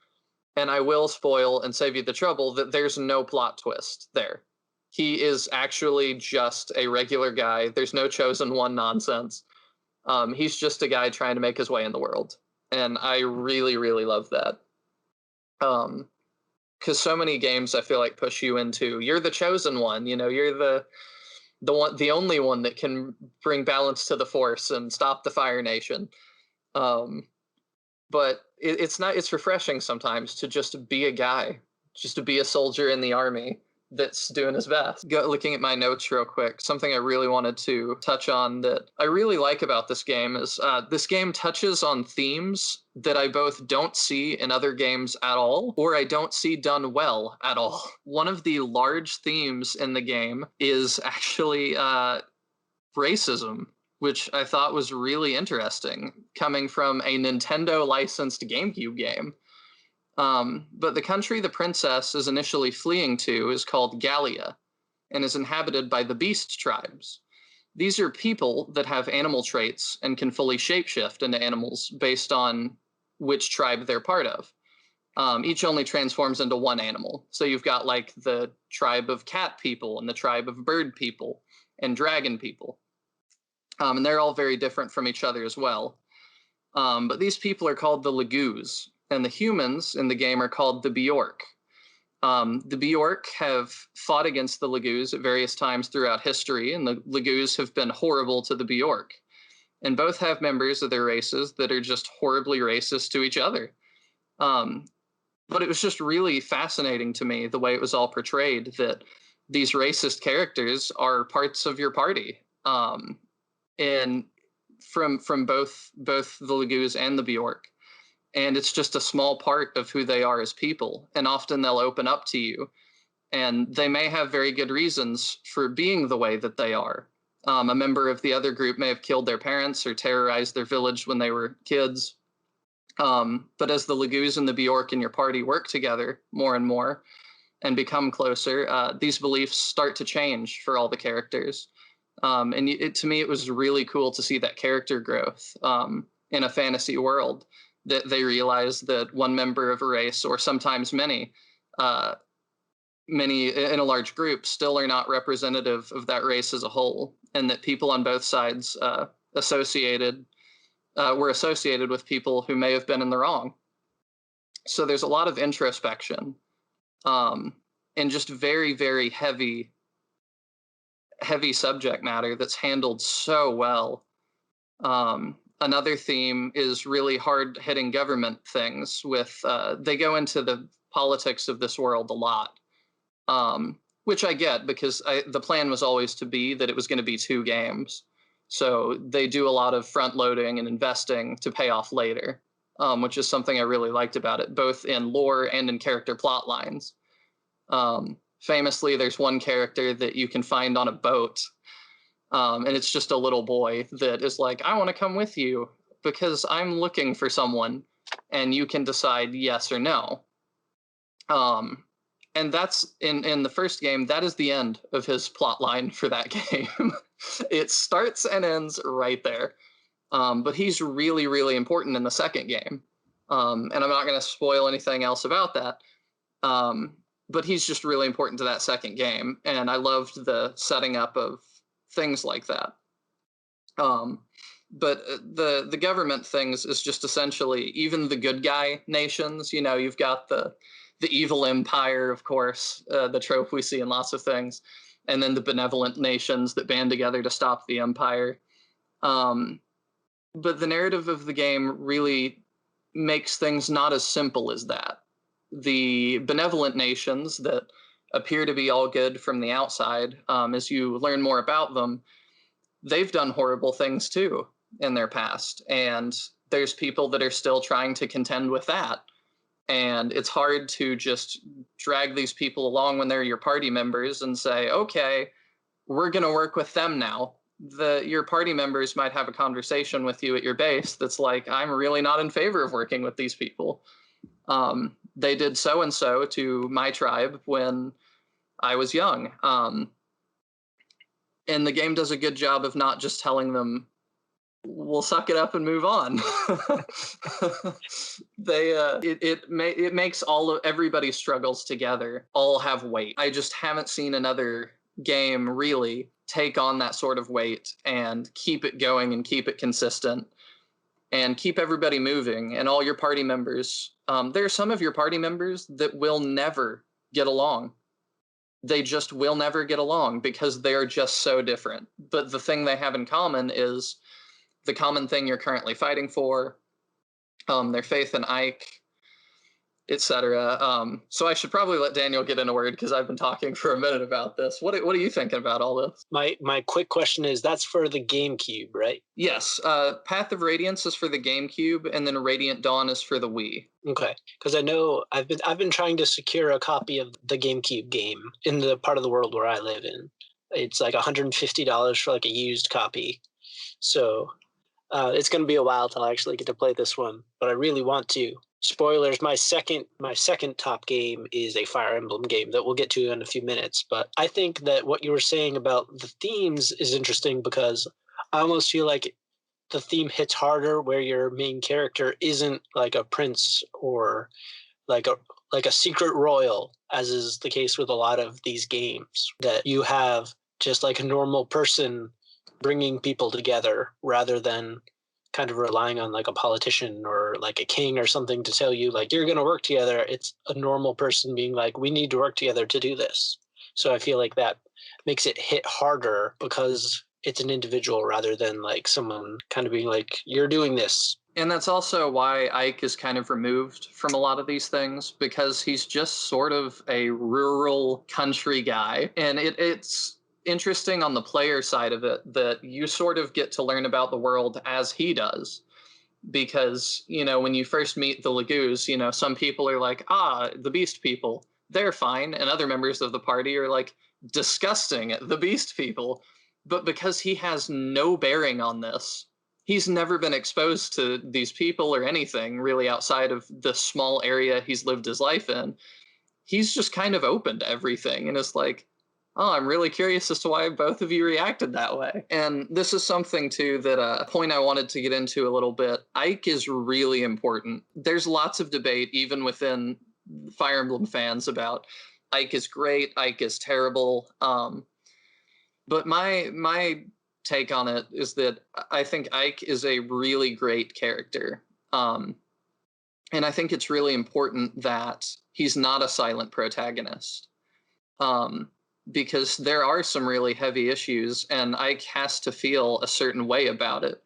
And I will spoil and save you the trouble that there's no plot twist there. He is actually just a regular guy. There's no chosen one nonsense. He's just a guy trying to make his way in the world. And I really, really love that. Because so many games I feel like push you into, you're the chosen one, you're the only one that can bring balance to the Force and stop the Fire Nation. But it's refreshing sometimes to just be a guy, just to be a soldier in the army that's doing his best. Looking at my notes real quick, something I really wanted to touch on that I really like about this game is this game touches on themes that I both don't see in other games at all, or I don't see done well at all. One of the large themes in the game is actually racism, which I thought was really interesting, coming from a Nintendo-licensed GameCube game. But the country the princess is initially fleeing to is called Gallia, and is inhabited by the Beast tribes. These are people that have animal traits and can fully shapeshift into animals based on which tribe they're part of. Each only transforms into one animal. So you've got like the tribe of cat people and the tribe of bird people and dragon people. And they're all very different from each other as well. But these people are called the Lagoos, and the humans in the game are called the Bjork. The Bjork have fought against the Lagoos at various times throughout history, and the Lagoos have been horrible to the Bjork. And both have members of their races that are just horribly racist to each other. But it was just really fascinating to me the way it was all portrayed, that these racist characters are parts of your party. And from both the Lagoos and the Bjork. And it's just a small part of who they are as people. And often they'll open up to you. And they may have very good reasons for being the way that they are. A member of the other group may have killed their parents or terrorized their village when they were kids. But as the Lagoos and the Bjork in your party work together more and more and become closer, these beliefs start to change for all the characters. And to me, it was really cool to see that character growth in a fantasy world, that they realize that one member of a race, or sometimes many in a large group, still are not representative of that race as a whole, and that people on both sides were associated with people who may have been in the wrong. So there's a lot of introspection and just very, very heavy subject matter that's handled so well. Another theme is really hard-hitting government things with, they go into the politics of this world a lot, which I get, because the plan was always to be that it was going to be 2 games. So they do a lot of front-loading and investing to pay off later, which is something I really liked about it, both in lore and in character plot lines. Famously, there's one character that you can find on a boat, and it's just a little boy that is like, I want to come with you because I'm looking for someone, and you can decide yes or no. And that's in the first game, that is the end of his plot line for that game. It starts and ends right there. But he's really, really important in the second game. And I'm not going to spoil anything else about that. But he's just really important to that second game. And I loved the setting up of things like that. But the government things is just essentially even the good guy nations. You've got the evil empire, of course, the trope we see in lots of things, and then the benevolent nations that band together to stop the empire. But the narrative of the game really makes things not as simple as that. The benevolent nations that appear to be all good from the outside, as you learn more about them, they've done horrible things too in their past. And there's people that are still trying to contend with that. And it's hard to just drag these people along when they're your party members and say, okay, we're going to work with them now. Your party members might have a conversation with you at your base that's like, I'm really not in favor of working with these people. They did so-and-so to my tribe when I was young. And the game does a good job of not just telling them, we'll suck it up and move on. It makes all of everybody's struggles together all have weight. I just haven't seen another game really take on that sort of weight and keep it going and keep it consistent and keep everybody moving and all your party members. There are some of your party members that will never get along. They just will never get along because they are just so different. But the thing they have in common is the common thing you're currently fighting for, their faith in Ike, etc. So I should probably let Daniel get in a word because I've been talking for a minute about this. What are you thinking about all this? My quick question is, that's for the GameCube, right? Yes. Path of Radiance is for the GameCube, and then Radiant Dawn is for the Wii. Okay, because I know I've been trying to secure a copy of the GameCube game in the part of the world where I live in. It's like $150 for like a used copy. So it's going to be a while till I actually get to play this one, but I really want to. Spoilers, my second top game is a Fire Emblem game that we'll get to in a few minutes. But I think that what you were saying about the themes is interesting because I almost feel like the theme hits harder where your main character isn't like a prince or like a secret royal, as is the case with a lot of these games, that you have just like a normal person bringing people together rather than kind of relying on like a politician or like a king or something to tell you like you're going to work together. It's a normal person being like, we need to work together to do this. So I feel like that makes it hit harder because it's an individual rather than like someone kind of being like, you're doing this. And that's also why Ike is kind of removed from a lot of these things, because he's just sort of a rural country guy. And it's interesting on the player side of it that you sort of get to learn about the world as he does. Because, when you first meet the Lagoos, some people are like, the Beast people, they're fine. And other members of the party are like, disgusting, the Beast people. But because he has no bearing on this, he's never been exposed to these people or anything really outside of the small area he's lived his life in. He's just kind of open to everything and is like, I'm really curious as to why both of you reacted that way. And this is something, too, that a point I wanted to get into a little bit. Ike is really important. There's lots of debate, even within Fire Emblem fans, about Ike is great, Ike is terrible. But my take on it is that I think Ike is a really great character. And I think it's really important that he's not a silent protagonist. Because there are some really heavy issues and Ike has to feel a certain way about it.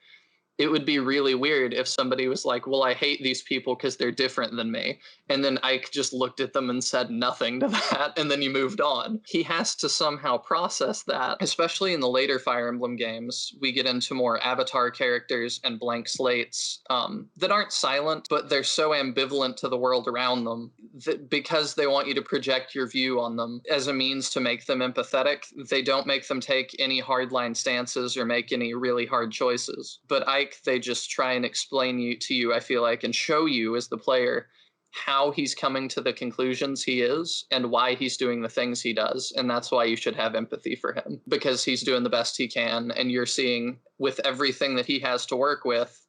It would be really weird if somebody was like, well, I hate these people because they're different than me. And then Ike just looked at them and said nothing to that. And then you moved on. He has to somehow process that, especially in the later Fire Emblem games. We get into more avatar characters and blank slates that aren't silent, but they're so ambivalent to the world around them that because they want you to project your view on them as a means to make them empathetic, they don't make them take any hardline stances or make any really hard choices. But Ike, they just try and explain to you, I feel like, and show you as the player how he's coming to the conclusions he is and why he's doing the things he does. And that's why you should have empathy for him, because he's doing the best he can. And you're seeing with everything that he has to work with,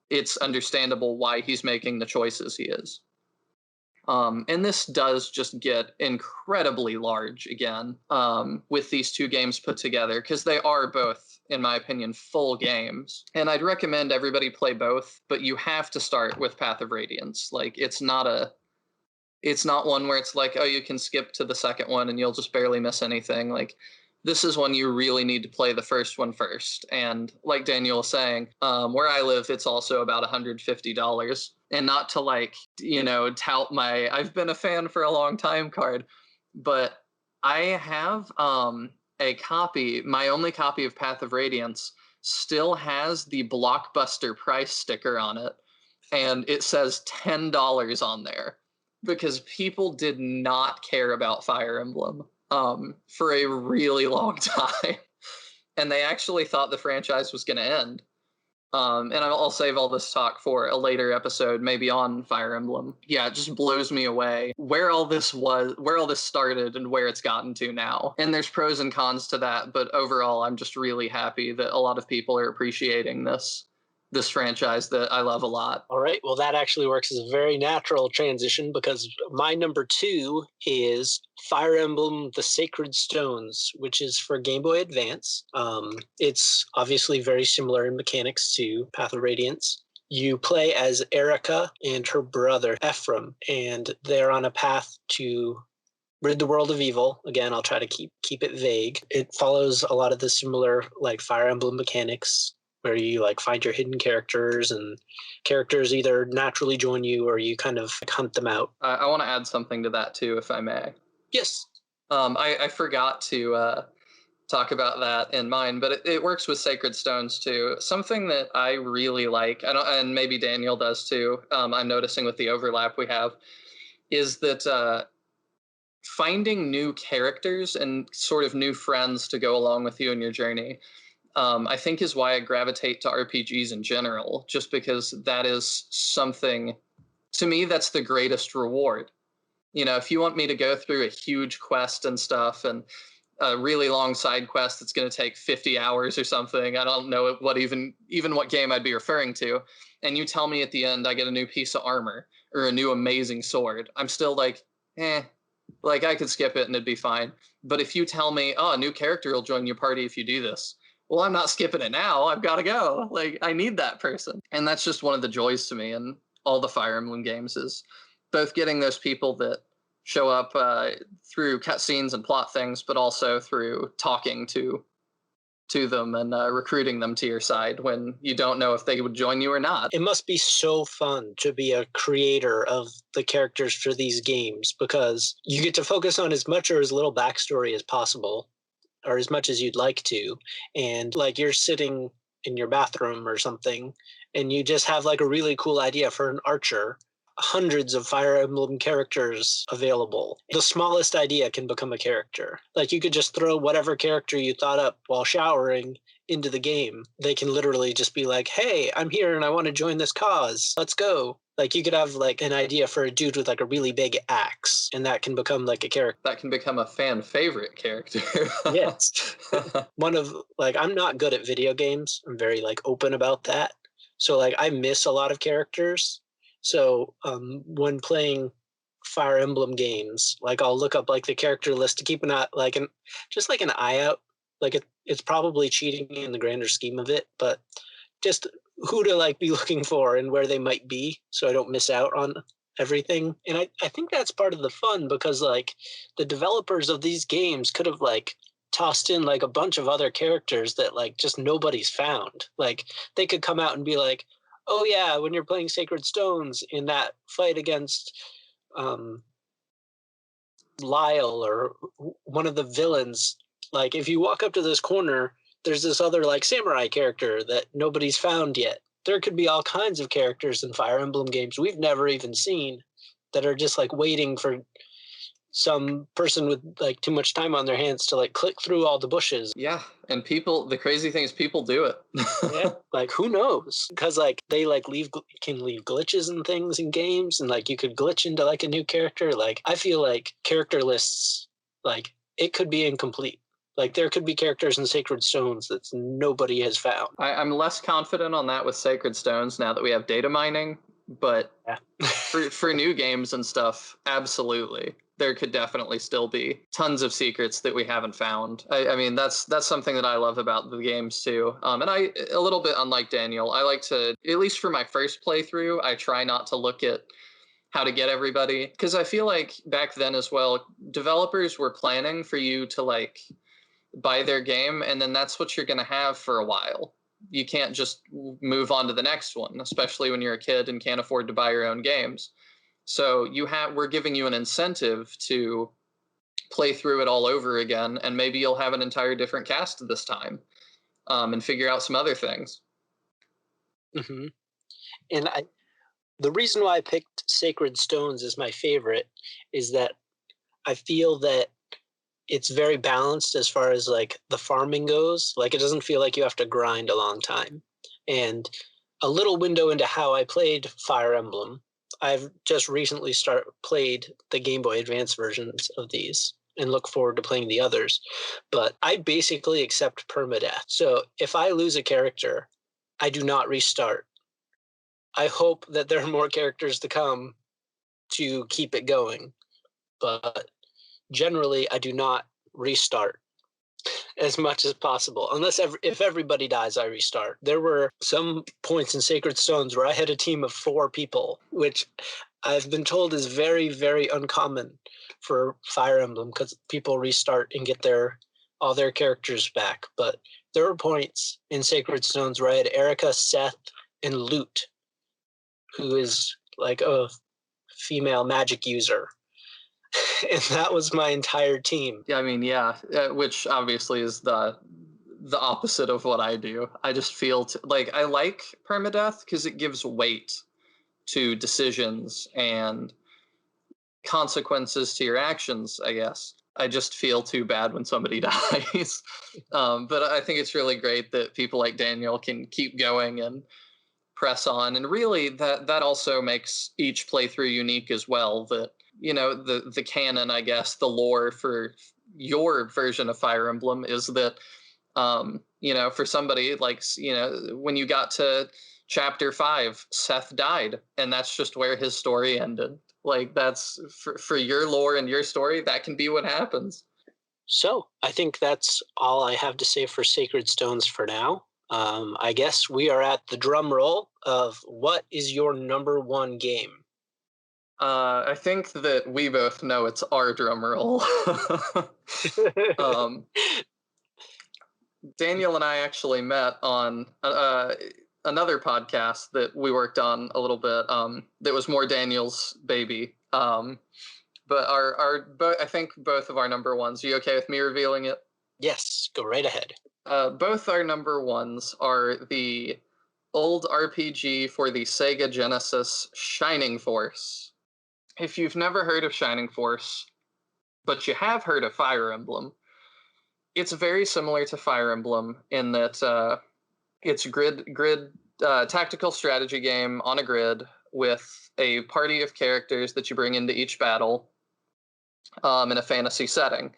it's understandable why he's making the choices he is. And this does just get incredibly large again with these two games put together, because they are both, in my opinion, full games. And I'd recommend everybody play both, but you have to start with Path of Radiance. Like, it's not one where it's like, oh, you can skip to the second one and you'll just barely miss anything. Like, this is one you really need to play the first one first. And like Daniel was saying, where I live, it's also about $150. And not to tout my I've been a fan for a long time card, but I have a copy, my only copy of Path of Radiance still has the Blockbuster price sticker on it. And it says $10 on there because people did not care about Fire Emblem for a really long time. And they actually thought the franchise was going to end. And I'll save all this talk for a later episode, maybe on Fire Emblem. Yeah, it just blows me away where all this started and where it's gotten to now. And there's pros and cons to that, but overall, I'm just really happy that a lot of people are appreciating this franchise that I love a lot. All right. Well, that actually works as a very natural transition because my number 2 is Fire Emblem The Sacred Stones, which is for Game Boy Advance. It's obviously very similar in mechanics to Path of Radiance. You play as Erica and her brother, Ephraim, and they're on a path to rid the world of evil. Again, I'll try to keep it vague. It follows a lot of the similar like Fire Emblem mechanics, where you like find your hidden characters and characters either naturally join you or you kind of hunt them out. I want to add something to that too, if I may. Yes. I forgot to talk about that in mine, but it works with Sacred Stones too. Something that I really like, and maybe Daniel does too, I'm noticing with the overlap we have, is that finding new characters and sort of new friends to go along with you in your journey, I think is why I gravitate to RPGs in general, just because that is something, to me, that's the greatest reward. You know, if you want me to go through a huge quest and stuff and a really long side quest that's going to take 50 hours or something, I don't know what even what game I'd be referring to, and you tell me at the end I get a new piece of armor or a new amazing sword, I'm still like, like I could skip it and it'd be fine. But if you tell me, oh, a new character will join your party if you do this, well, I'm not skipping it now. I've got to go. Like, I need that person. And that's just one of the joys to me in all the Fire Emblem games, is both getting those people that show up through cutscenes and plot things, but also through talking to them and recruiting them to your side when you don't know if they would join you or not. It must be so fun to be a creator of the characters for these games because you get to focus on as much or as little backstory as possible, or as much as you'd like to. And like you're sitting in your bathroom or something and you just have like a really cool idea for an archer, hundreds of Fire Emblem characters available. The smallest idea can become a character. Like you could just throw whatever character you thought up while showering into the game. They can literally just be like, hey, I'm here and I want to join this cause. Let's go. Like you could have like an idea for a dude with like a really big axe, and that can become like a character. That can become a fan favorite character. Yes. One of like, I'm not good at video games. I'm very like open about that. So like I miss a lot of characters. So when playing Fire Emblem games, like I'll look up like the character list to keep an eye, like just like an eye out. Like it's probably cheating in the grander scheme of it, but just who to like be looking for and where they might be, so I don't miss out on everything. And I think that's part of the fun, because like the developers of these games could have like tossed in like a bunch of other characters that like just nobody's found. Like they could come out and be like, oh yeah, when you're playing Sacred Stones in that fight against Lyle or one of the villains, like if you walk up to this corner, there's this other like samurai character that nobody's found yet. There could be all kinds of characters in Fire Emblem games we've never even seen that are just like waiting for some person with like too much time on their hands to like click through all the bushes. Yeah, and the crazy thing is people do it. Yeah, like who knows? Because like they like can leave glitches and things in games, and like you could glitch into like a new character. Like I feel like character lists, like it could be incomplete. Like there could be characters in Sacred Stones that nobody has found. I'm less confident on that with Sacred Stones now that we have data mining, but yeah. for new games and stuff, absolutely. There could definitely still be tons of secrets that we haven't found. I mean, that's something that I love about the games too. And I, a little bit unlike Daniel, I like to, at least for my first playthrough, I try not to look at how to get everybody, because I feel like back then as well, developers were planning for you to like buy their game, and then that's what you're going to have for a while. You can't just move on to the next one, especially when you're a kid and can't afford to buy your own games. So we're giving you an incentive to play through it all over again, and maybe you'll have an entire different cast this time, and figure out some other things. Mm-hmm. And the reason why I picked Sacred Stones as my favorite is that I feel that it's very balanced as far as like the farming goes. Like it doesn't feel like you have to grind a long time. And a little window into how I played Fire Emblem. I've just recently played the Game Boy Advance versions of these and look forward to playing the others. But I basically accept permadeath. So if I lose a character, I do not restart. I hope that there are more characters to come to keep it going. But generally, I do not restart as much as possible. Unless if everybody dies, I restart. There were some points in Sacred Stones where I had a team of 4 people, which I've been told is very, very uncommon for Fire Emblem because people restart and get all their characters back. But there were points in Sacred Stones where I had Erica, Seth, and Lute, who is like a female magic user. And that was my entire team. Yeah, I mean, yeah, which obviously is the opposite of what I do. I just feel like I like permadeath because it gives weight to decisions and consequences to your actions, I guess. I just feel too bad when somebody dies. But I think it's really great that people like Daniel can keep going and press on. And really, that also makes each playthrough unique as well. That, you know, the canon, I guess, the lore for your version of Fire Emblem is that, you know, for somebody like, you know, when you got to chapter 5, Seth died, and that's just where his story ended. Like, that's for your lore and your story, that can be what happens. So I think that's all I have to say for Sacred Stones for now. I guess we are at the drum roll of what is your number 1 game? I think that we both know it's our drum roll. Daniel and I actually met on another podcast that we worked on a little bit. That was more Daniel's baby. But I think both of our number 1s. Are you okay with me revealing it? Yes, go right ahead. Both our number 1s are the old RPG for the Sega Genesis, Shining Force. If you've never heard of Shining Force, but you have heard of Fire Emblem, it's very similar to Fire Emblem in that it's a grid tactical strategy game on a grid with a party of characters that you bring into each battle in a fantasy setting.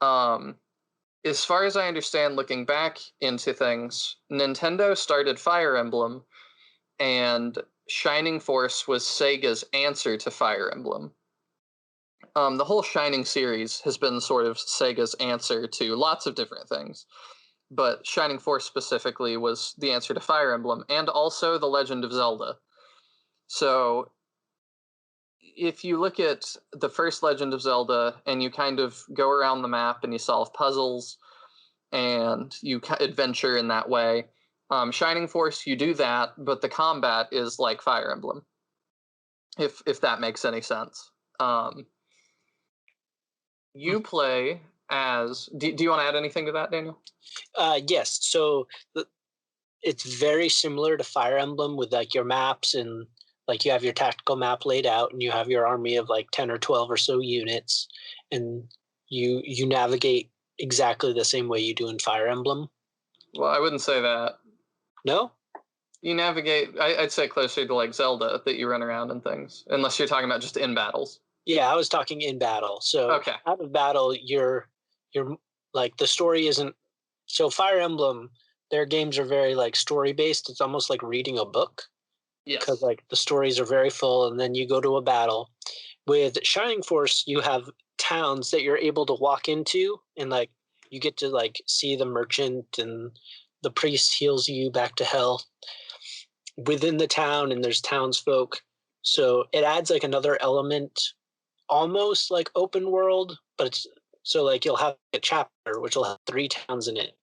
As far as I understand, looking back into things, Nintendo started Fire Emblem, and Shining Force was Sega's answer to Fire Emblem. The whole Shining series has been sort of Sega's answer to lots of different things, but Shining Force specifically was the answer to Fire Emblem, and also The Legend of Zelda. So if you look at the first Legend of Zelda and you kind of go around the map and you solve puzzles and you adventure in that way, Shining Force, you do that, but the combat is like Fire Emblem, if that makes any sense. You play as... Do you want to add anything to that, Daniel? Yes, so it's very similar to Fire Emblem with like your maps, and like you have your tactical map laid out and you have your army of like 10 or 12 or so units, and you navigate exactly the same way you do in Fire Emblem. Well, I wouldn't say that. No? You navigate, I'd say closer to like Zelda, that you run around and things, unless you're talking about just in battles. Yeah, I was talking in battle. So okay. Out of battle, you're like, the story isn't... So Fire Emblem, their games are very like story based. It's almost like reading a book. Yes. Because like the stories are very full, and then you go to a battle. With Shining Force, you have towns that you're able to walk into, and like you get to like see the merchant, and the priest heals you back to hell within the town, and there's townsfolk. So it adds like another element, almost like open world, but it's so like you'll have a chapter which will have 3 towns in it,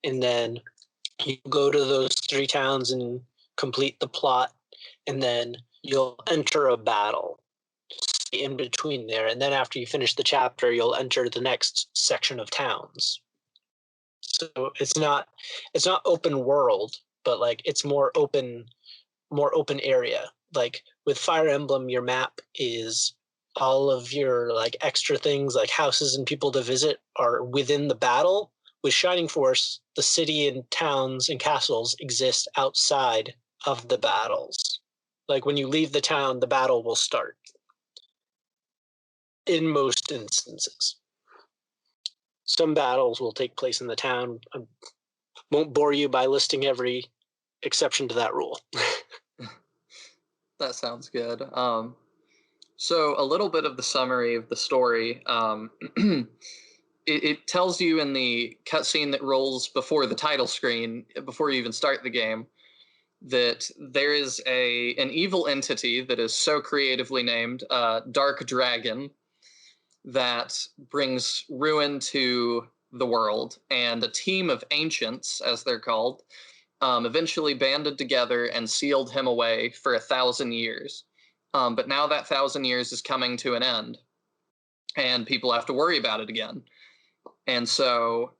and then you go to those 3 towns and complete the plot, and then you'll enter a battle in between there, and then after you finish the chapter, you'll enter the next section of towns. So it's not open world, but like it's more open area. Like with Fire Emblem, your map is all of your like extra things, like houses and people to visit, are within the battle, with Shining Force, the city and towns and castles exist outside of the battles. Like when you leave the town, the battle will start. In most instances. Some battles will take place in the town. I won't bore you by listing every exception to that rule. That sounds good. So a little bit of the summary of the story. It tells you in the cutscene that rolls before the title screen, before you even start the game, that there is an evil entity that is so creatively named Dark Dragon that brings ruin to the world, and a team of ancients, as they're called, eventually banded together and sealed him away for 1,000 years. But now that 1,000 years is coming to an end, and people have to worry about it again. And so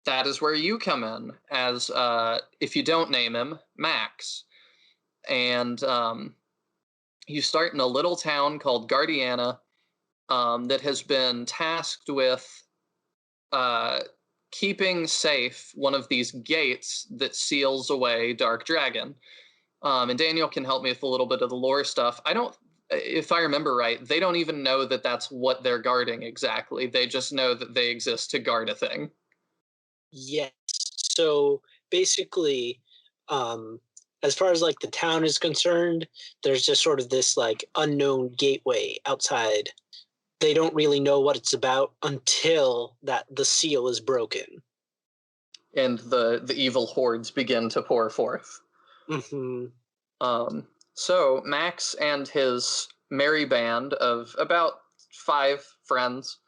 that is where you come in as, if you don't name him, Max. And you start in a little town called Guardiana that has been tasked with keeping safe one of these gates that seals away Dark Dragon. And Daniel can help me with a little bit of the lore stuff. If I remember right, they don't even know that that's what they're guarding exactly. They just know that they exist to guard a thing. Yes. So basically, as far as like the town is concerned, there's just sort of this like unknown gateway outside. They don't really know what it's about until that the seal is broken. And the evil hordes begin to pour forth. Mm-hmm. So Max and his merry band of about 5 friends,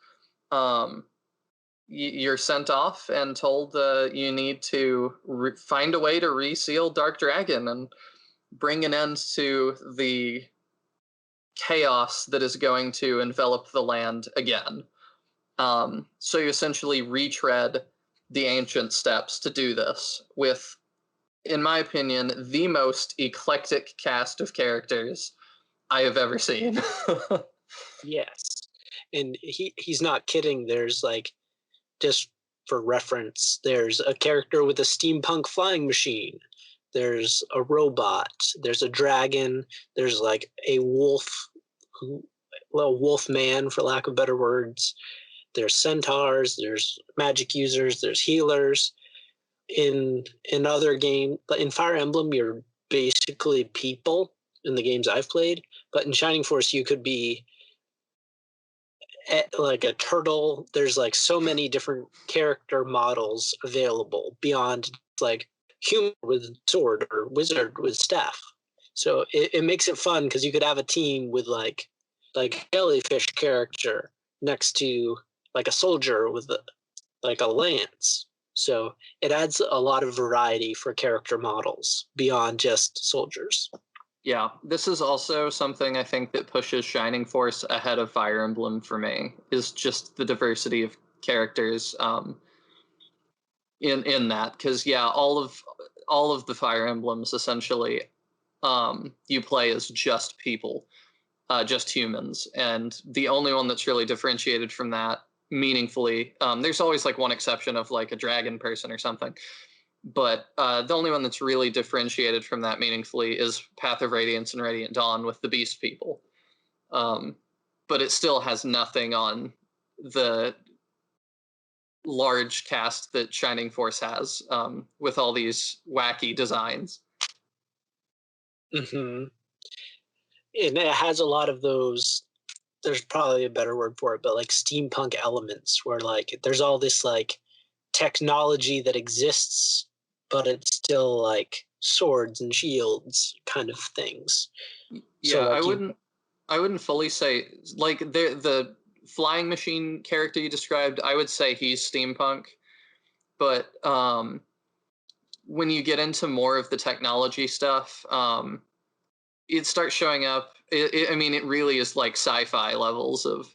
you're sent off and told you need to find a way to reseal Dark Dragon and bring an end to the chaos that is going to envelop the land again. So you essentially retread the ancient steps to do this with, in my opinion, the most eclectic cast of characters I have ever seen. Yes. And he's not kidding. There's like, just for reference, there's a character with a steampunk flying machine. There's a robot. There's a dragon. There's like a wolf, wolf man, for lack of better words. There's centaurs. There's magic users. There's healers. In other games, in Fire Emblem, you're basically people in the games I've played. But in Shining Force, you could be like a turtle. There's like so many different character models available beyond like human with sword or wizard with staff. So it makes it fun because you could have a team with like jellyfish character next to like a soldier with like a lance. So it adds a lot of variety for character models beyond just soldiers. Yeah, this is also something I think that pushes Shining Force ahead of Fire Emblem for me, is just the diversity of characters in that. Because yeah, all of the Fire Emblems essentially, you play as just people, just humans, and the only one that's really differentiated from that meaningfully, there's always like one exception of like a dragon person or something. But the only one that's really differentiated from that meaningfully is Path of Radiance and Radiant Dawn with the Beast People. But it still has nothing on the large cast that Shining Force has, with all these wacky designs. Mm-hmm. And it has a lot of those, there's probably a better word for it, but like steampunk elements where like there's all this like technology that exists, but it's still like swords and shields kind of things. Yeah, so, like, I wouldn't fully say like the flying machine character you described. I would say he's steampunk, but when you get into more of the technology stuff, it starts showing up. I mean, it really is like sci-fi levels of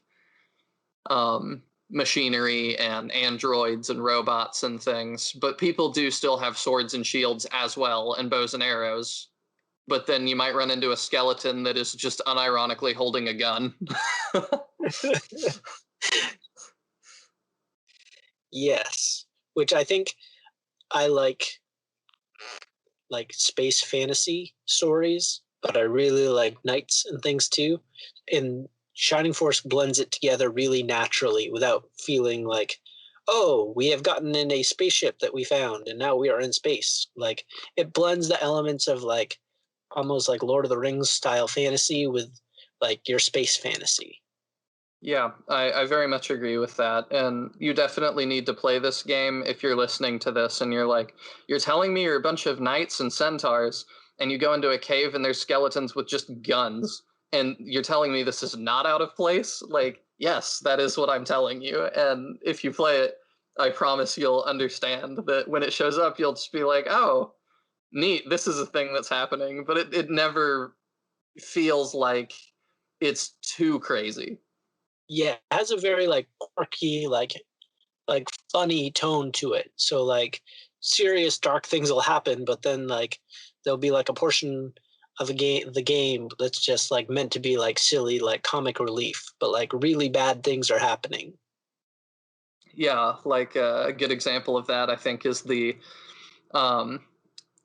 machinery and androids and robots and things, but people do still have swords and shields as well, and bows and arrows. But then you might run into a skeleton that is just unironically holding a gun. Yes, which I think I like space fantasy stories, but I really like knights and things too. And Shining Force blends it together really naturally without feeling like, oh, we have gotten in a spaceship that we found and now we are in space. Like it blends the elements of like almost like Lord of the Rings style fantasy with like your space fantasy. Yeah, I very much agree with that. And you definitely need to play this game if you're listening to this and you're like, you're telling me you're a bunch of knights and centaurs, and you go into a cave and there's skeletons with just guns, and you're telling me this is not out of place? Like, yes, that is what I'm telling you. And if you play it, I promise you'll understand that when it shows up, you'll just be like, oh, neat, this is a thing that's happening. But it never feels like it's too crazy. Yeah, it has a very like quirky, like funny tone to it. So like serious dark things will happen, but then like there'll be like a portion of the game that's just like meant to be like silly, like comic relief, but like really bad things are happening. Yeah, like a good example of that, I think, is um,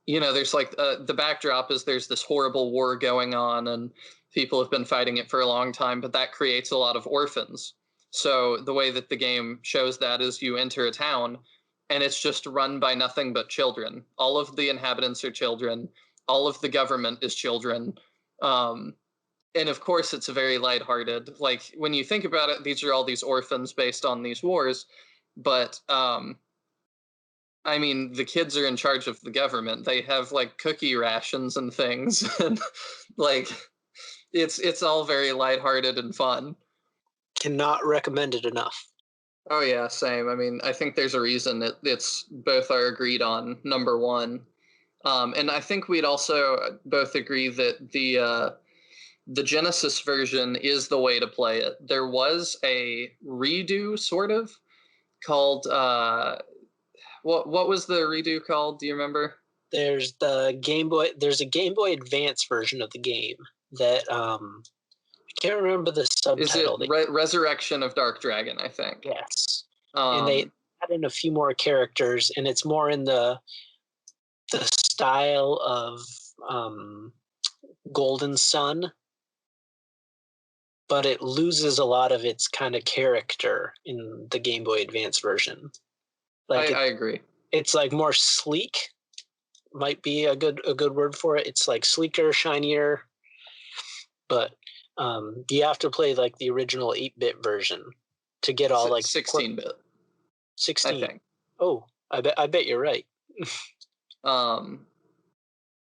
there's like the backdrop is there's this horrible war going on, and people have been fighting it for a long time, but that creates a lot of orphans. So the way that the game shows that is you enter a town, and it's just run by nothing but children. All of the inhabitants are children. All of the government is children. Um, and of course, it's very lighthearted. Like when you think about it, these are all these orphans based on these wars, but I mean, the kids are in charge of the government. They have like cookie rations and things, and like it's all very lighthearted and fun. Cannot recommend it enough. Oh yeah, same. I mean, I think there's a reason that it's both are agreed on number one, and I think we'd also both agree that the Genesis version is the way to play it. There was a redo, sort of, called what was the redo called? Do you remember? There's the Game Boy. There's a Game Boy Advance version of the game that I can't remember the Is it subtitle. Resurrection of Dark Dragon? I think. Yes, and they Um, add in a few more characters, and it's more in the style of Golden Sun, but it loses a lot of its kind of character in the Game Boy Advance version. Like I agree. it's like more sleek, might be a good word for it. It's like sleeker, shinier, but you have to play like the original 8-bit version to get all like 16-bit. 16. I think. Oh, I bet you're right. And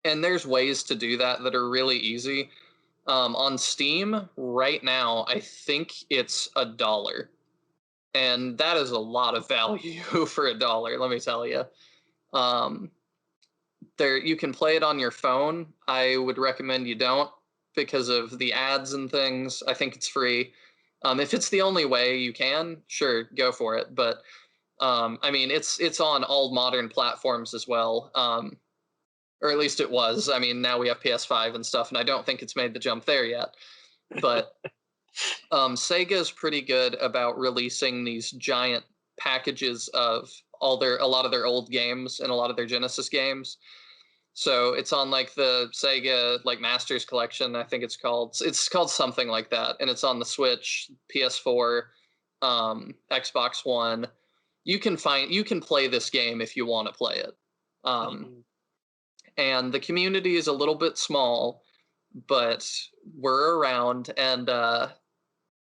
there's ways to do that are really easy. On Steam right now, I think it's $1, and that is a lot of value for $1. Let me tell you. There you can play it on your phone. I would recommend you don't because of the ads and things. I think it's free. If it's the only way you can, sure, go for it. But I mean, it's on all modern platforms as well. Or at least it was. I mean, now we have PS5 and stuff, and I don't think it's made the jump there yet. But Sega is pretty good about releasing these giant packages of a lot of their old games and a lot of their Genesis games. So it's on like the Sega like Masters Collection, I think it's called. It's called something like that, and it's on the Switch, PS4, Xbox One. You can play this game if you want to play it. And the community is a little bit small, but we're around, and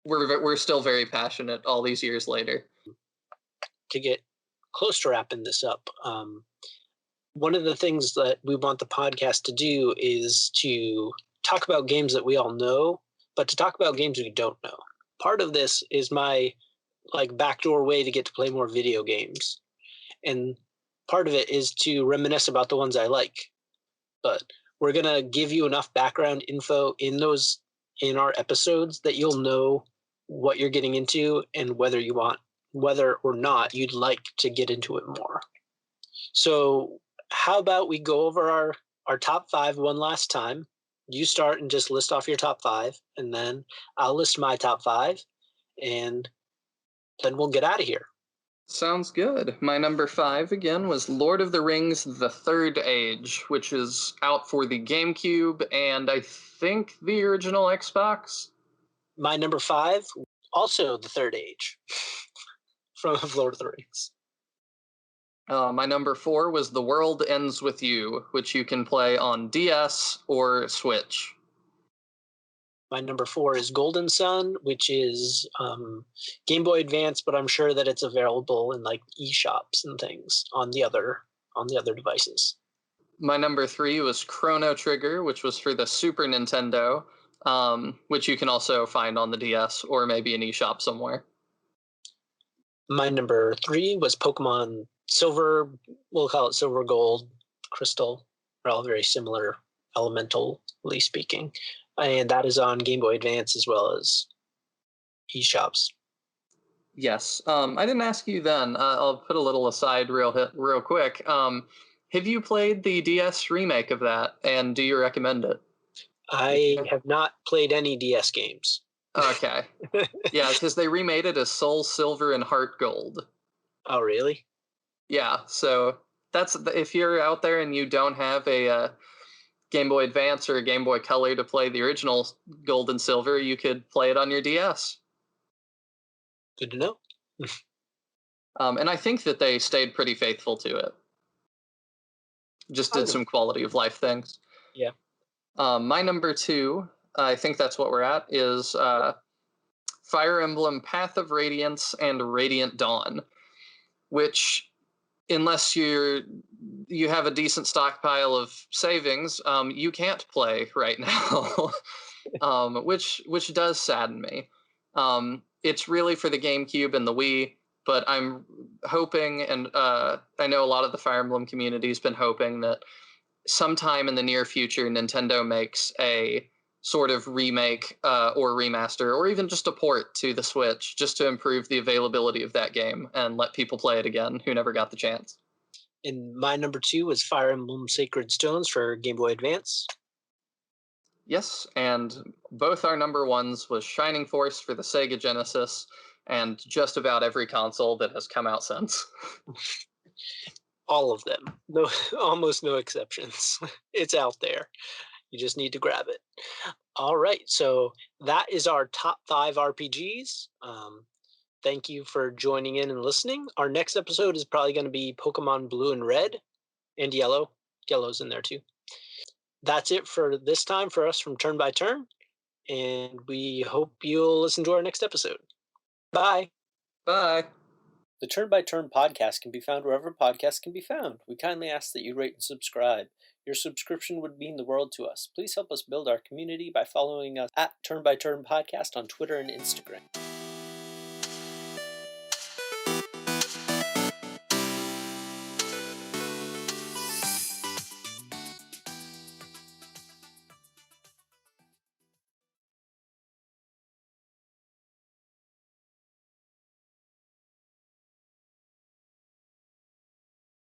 we're still very passionate all these years later. To get close to wrapping this up, one of the things that we want the podcast to do is to talk about games that we all know, but to talk about games we don't know. Part of this is my like backdoor way to get to play more video games, and part of it is to reminisce about the ones I like. But we're gonna give you enough background info in our episodes that you'll know what you're getting into and whether or not you'd like to get into it more. So how about we go over our top 5 one last time? You start and just list off your top 5, and then I'll list my top 5, and then we'll get out of here. Sounds good. My number 5 again was Lord of the Rings: The Third Age, which is out for the GameCube and I think the original Xbox. My number 5, also the Third Age from Lord of the Rings. My number 4 was The World Ends With You, which you can play on DS or Switch. My number 4 is Golden Sun, which is Game Boy Advance, but I'm sure that it's available in like eShops and things on the other devices. My number 3 was Chrono Trigger, which was for the Super Nintendo, which you can also find on the DS or maybe in eShop somewhere. My number 3 was Pokemon Silver. We'll call it Silver, Gold, Crystal. They're all very similar, elementally speaking. And that is on Game Boy Advance as well as eShops. Yes. I didn't ask you then. I'll put a little aside real quick. Have you played the DS remake of that, and do you recommend it? I have not played any DS games. Okay. Yeah, because they remade it as Soul Silver and Heart Gold. Oh, really? Yeah, so that's if you're out there and you don't have a Game Boy Advance or a Game Boy Color to play the original Gold and Silver, you could play it on your DS. Good to know. And I think that they stayed pretty faithful to it. Just did some quality of life things. Yeah. My number 2, I think that's what we're at, is Fire Emblem Path of Radiance and Radiant Dawn, which, unless you have a decent stockpile of savings, you can't play right now, which does sadden me. It's really for the GameCube and the Wii, but I'm hoping, and I know a lot of the Fire Emblem community has been hoping that sometime in the near future, Nintendo makes a sort of remake or remaster, or even just a port to the Switch, just to improve the availability of that game and let people play it again who never got the chance. And my number 2 was Fire Emblem Sacred Stones for Game Boy Advance. Yes, and both our number 1s was Shining Force for the Sega Genesis, and just about every console that has come out since. All of them. No, almost no exceptions. It's out there. You just need to grab it. All right, so that is our top 5 RPGs. Thank you for joining in and listening. Our next episode is probably going to be Pokemon Blue and Red and Yellow. Yellow's in there too. That's it for this time for us from Turn by Turn, and we hope you'll listen to our next episode. Bye. Bye. The Turn by Turn podcast can be found wherever podcasts can be found. We kindly ask that you rate and subscribe. Your subscription would mean the world to us. Please help us build our community by following us at Turn by Turn Podcast on Twitter and Instagram.